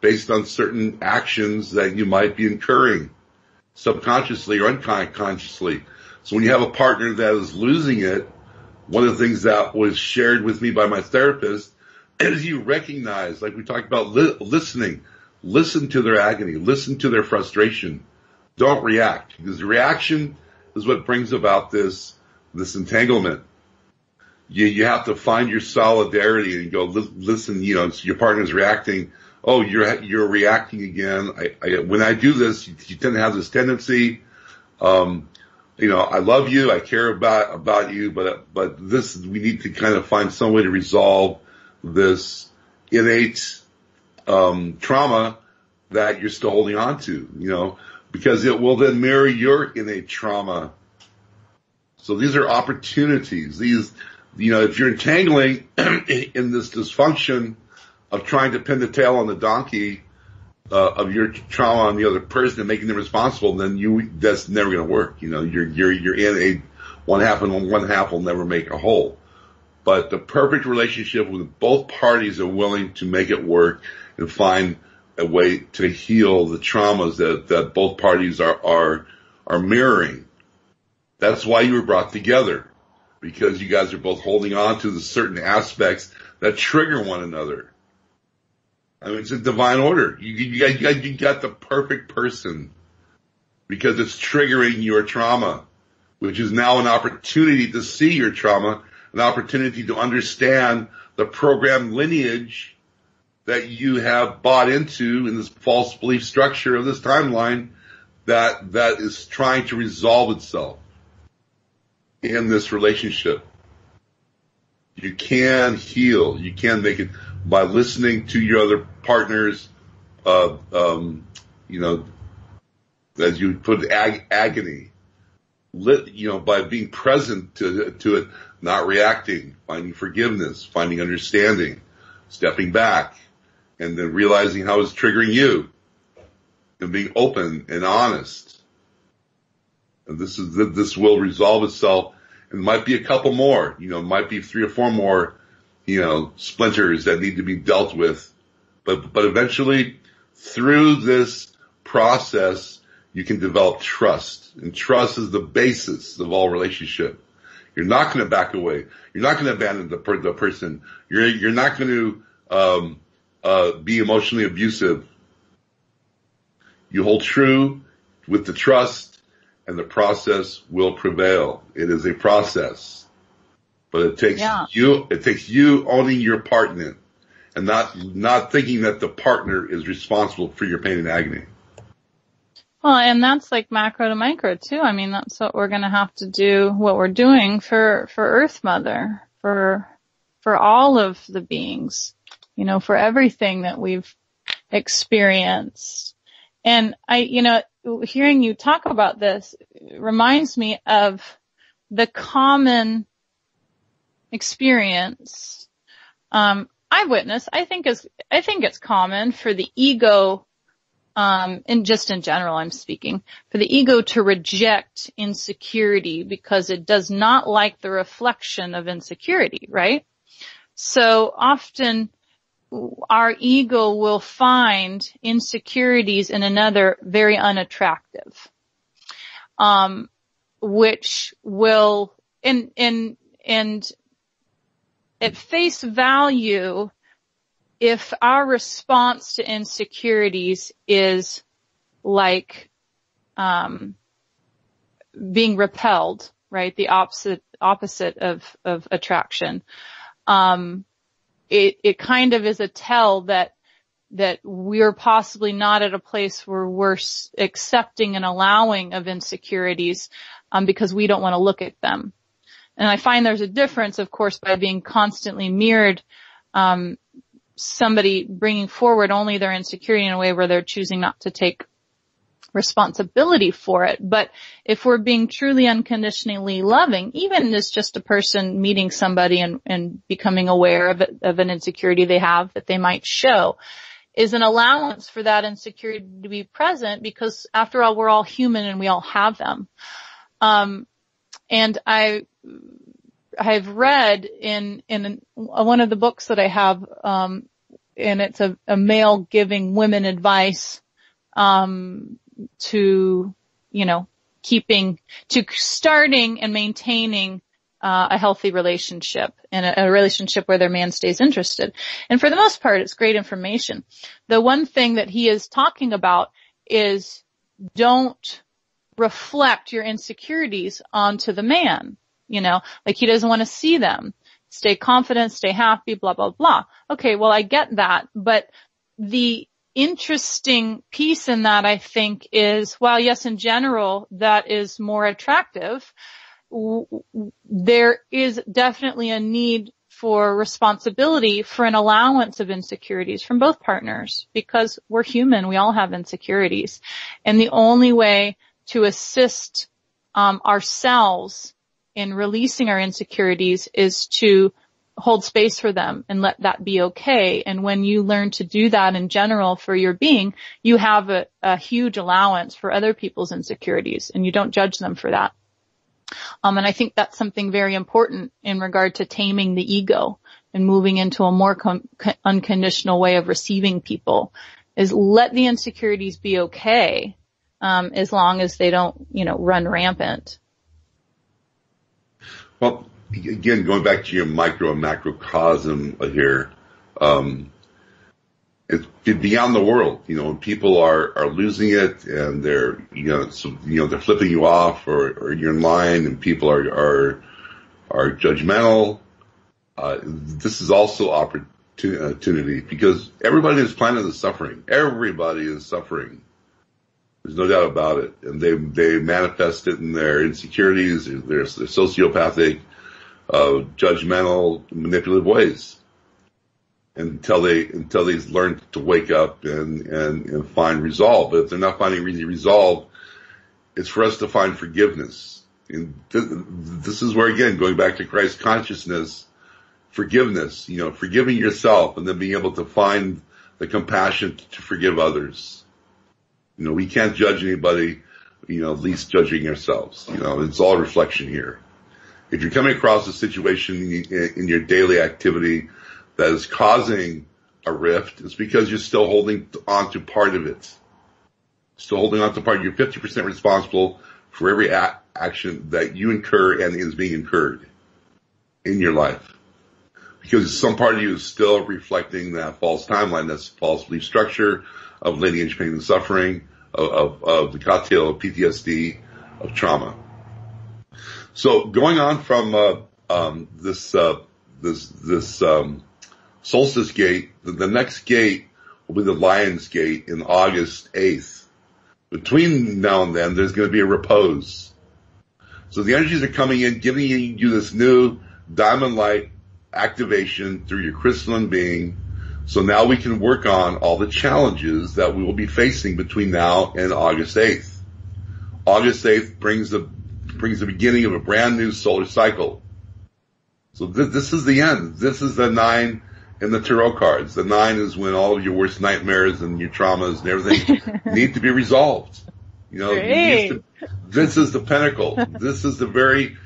based on certain actions that you might be incurring subconsciously or unconsciously. So when you have a partner that is losing it, one of the things that was shared with me by my therapist is you recognize, like we talked about, listening. Listen to their agony. Listen to their frustration. Don't react, because the reaction is what brings about this entanglement. You have to find your solidarity and go, listen, your partner's reacting. Oh, you're reacting again. When I do this, you tend to have this tendency, I love you, I care about you, but this, we need to kind of find some way to resolve this innate, trauma that you're still holding on to, because it will then mirror your innate trauma. So these are opportunities. If you're entangling in this dysfunction of trying to pin the tail on the donkey of your trauma on the other person and making them responsible, then that's never going to work. You're in a one half and one half will never make a whole. But the perfect relationship with both parties are willing to make it work and find a way to heal the traumas that both parties are mirroring. That's why you were brought together, because you guys are both holding on to the certain aspects that trigger one another. I mean, it's a divine order. You got the perfect person because it's triggering your trauma, which is now an opportunity to see your trauma, an opportunity to understand the program lineage that you have bought into in this false belief structure of this timeline that is trying to resolve itself in this relationship. You can heal. You can make it by listening to your other partner's, as you put agony, by being present to it, not reacting, finding forgiveness, finding understanding, stepping back, and then realizing how it's triggering you, and being open and honest. And this will resolve itself. And it might be a couple more, it might be 3 or 4 more, splinters that need to be dealt with. But eventually, through this process, you can develop trust. And trust is the basis of all relationship. You're not going to back away. You're not going to abandon the person. You're not going to be emotionally abusive. You hold true with the trust, and the process will prevail. It is a process, but it takes you owning your partner and not thinking that the partner is responsible for your pain and agony. Well, and that's like macro to micro too. I mean, that's what we're going to have to do, what we're doing for Earth Mother, for all of the beings, for everything that we've experienced. And hearing you talk about this reminds me of the common experience, I've witnessed. I think it's common for the ego, and just in general I'm speaking, for the ego to reject insecurity because it does not like the reflection of insecurity, right? So often our ego will find insecurities in another very unattractive, which will, and at face value, if our response to insecurities is like, being repelled, right? The opposite of attraction. It kind of is a tell that we're possibly not at a place where we're accepting and allowing of insecurities, because we don't want to look at them. And I find there's a difference, of course, by being constantly mirrored, somebody bringing forward only their insecurity in a way where they're choosing not to take responsibility for it. But if we're being truly unconditionally loving, even as just a person meeting somebody and becoming aware of an insecurity they have that they might show, is an allowance for that insecurity to be present, because after all, we're all human and we all have them. And I've read in one of the books that I have, and it's a male giving women advice, to starting and maintaining a healthy relationship, and a relationship where their man stays interested. And for the most part, it's great information. The one thing that he is talking about is don't reflect your insecurities onto the man. Like he doesn't want to see them. Stay confident, stay happy, blah, blah, blah. Okay, well, I get that. But the interesting piece in that, I think, is, while yes, in general, that is more attractive, there is definitely a need for responsibility for an allowance of insecurities from both partners, because we're human. We all have insecurities. And the only way to assist ourselves in releasing our insecurities is to hold space for them and let that be okay. And when you learn to do that in general for your being, you have a huge allowance for other people's insecurities, and you don't judge them for that. And I think that's something very important in regard to taming the ego and moving into a more unconditional way of receiving people, is let the insecurities be okay, as long as they don't, run rampant. Well, again, going back to your micro and macrocosm here, it's beyond the world. When people are losing it and they're, they're flipping you off, or you're in line and people are judgmental. This is also opportunity, because everybody on this planet is suffering. Everybody is suffering. There's no doubt about it. And they manifest it in their insecurities, their sociopathic, judgmental, manipulative ways, until they learn to wake up and find resolve. But if they're not finding resolve, it's for us to find forgiveness. And this is where, again, going back to Christ consciousness, forgiveness, forgiving yourself, and then being able to find the compassion to forgive others. We can't judge anybody, least judging ourselves. It's all reflection here. If you're coming across a situation in your daily activity that is causing a rift, it's because you're still holding on to part of it. Still holding on to part. You're 50% responsible for every action that you incur and is being incurred in your life. Because some part of you is still reflecting that false timeline, that false belief structure of lineage, pain, and suffering, of the cocktail of PTSD, of trauma. So going on from this Solstice gate, the next gate will be the Lion's Gate in August 8th. Between now and then, there's going to be a repose. So the energies are coming in, giving you this new diamond light activation through your crystalline being, So now we can work on all the challenges that we will be facing between now and August 8th. August 8th brings the beginning of a brand new solar cycle. So this is the end. This is the 9 in the tarot cards. The 9 is when all of your worst nightmares and your traumas and everything need to be resolved. You know, this is the pinnacle. This is the very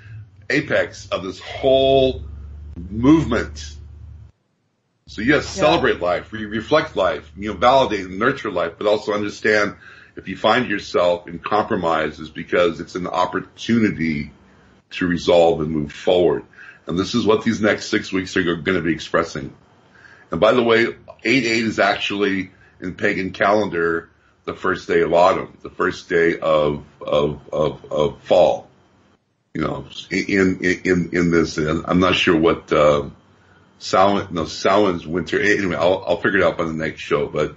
apex of this whole movement. So yes, celebrate life, reflect life, validate and nurture life, but also understand if you find yourself in compromise, it's because it's an opportunity to resolve and move forward. And this is what these next 6 weeks are going to be expressing. And by the way, 8/8 is actually in pagan calendar the first day of autumn, the first day of fall. In this, and I'm not sure what Samhain's winter. Anyway, I'll figure it out by the next show. But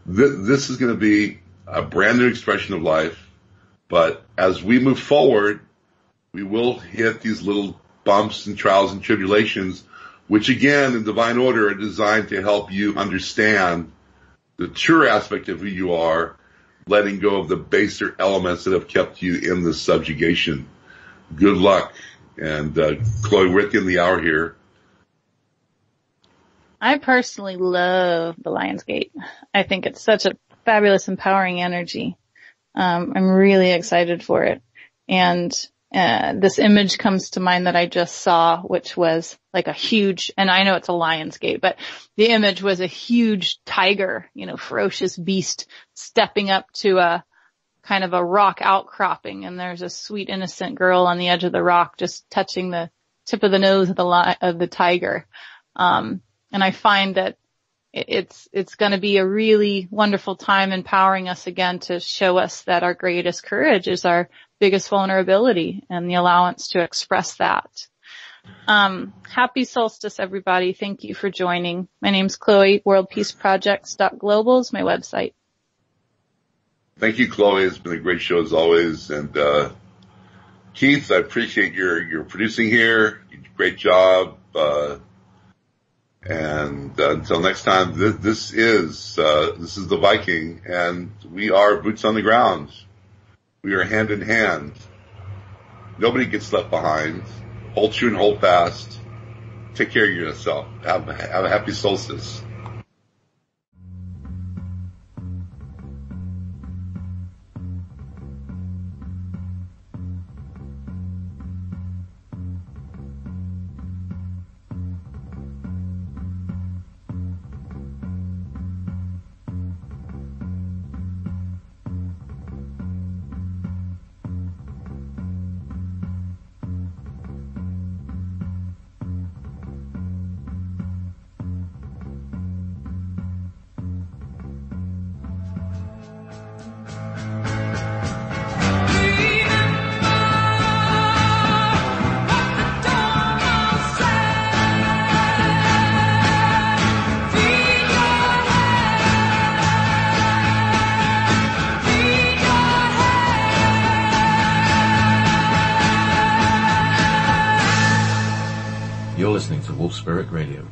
this is going to be a brand new expression of life. But as we move forward, we will hit these little bumps and trials and tribulations, which again, in divine order, are designed to help you understand the true aspect of who you are, letting go of the baser elements that have kept you in this subjugation. Good luck. And Chloe, we're at the end of the hour here. I personally love the Lion's Gate. I think it's such a fabulous, empowering energy. I'm really excited for it. And this image comes to mind that I just saw, which was like a huge, and I know it's a Lion's Gate, but the image was a huge tiger, ferocious beast stepping up to a kind of a rock outcropping, and there's a sweet innocent girl on the edge of the rock just touching the tip of the nose of the tiger. And I find that it's going to be a really wonderful time empowering us again to show us that our greatest courage is our biggest vulnerability and the allowance to express that. Happy solstice, everybody. Thank you for joining. My name's Chloe. WorldPeaceProjects.global is my website. Thank you, Chloe. It's been a great show as always. And Keith, I appreciate your producing here. Great job. And until next time, this is the Viking, and we are boots on the ground. We are hand in hand. Nobody gets left behind. Hold true and hold fast. Take care of yourself. Have a happy solstice. You're listening to Wolf Spirit Radio.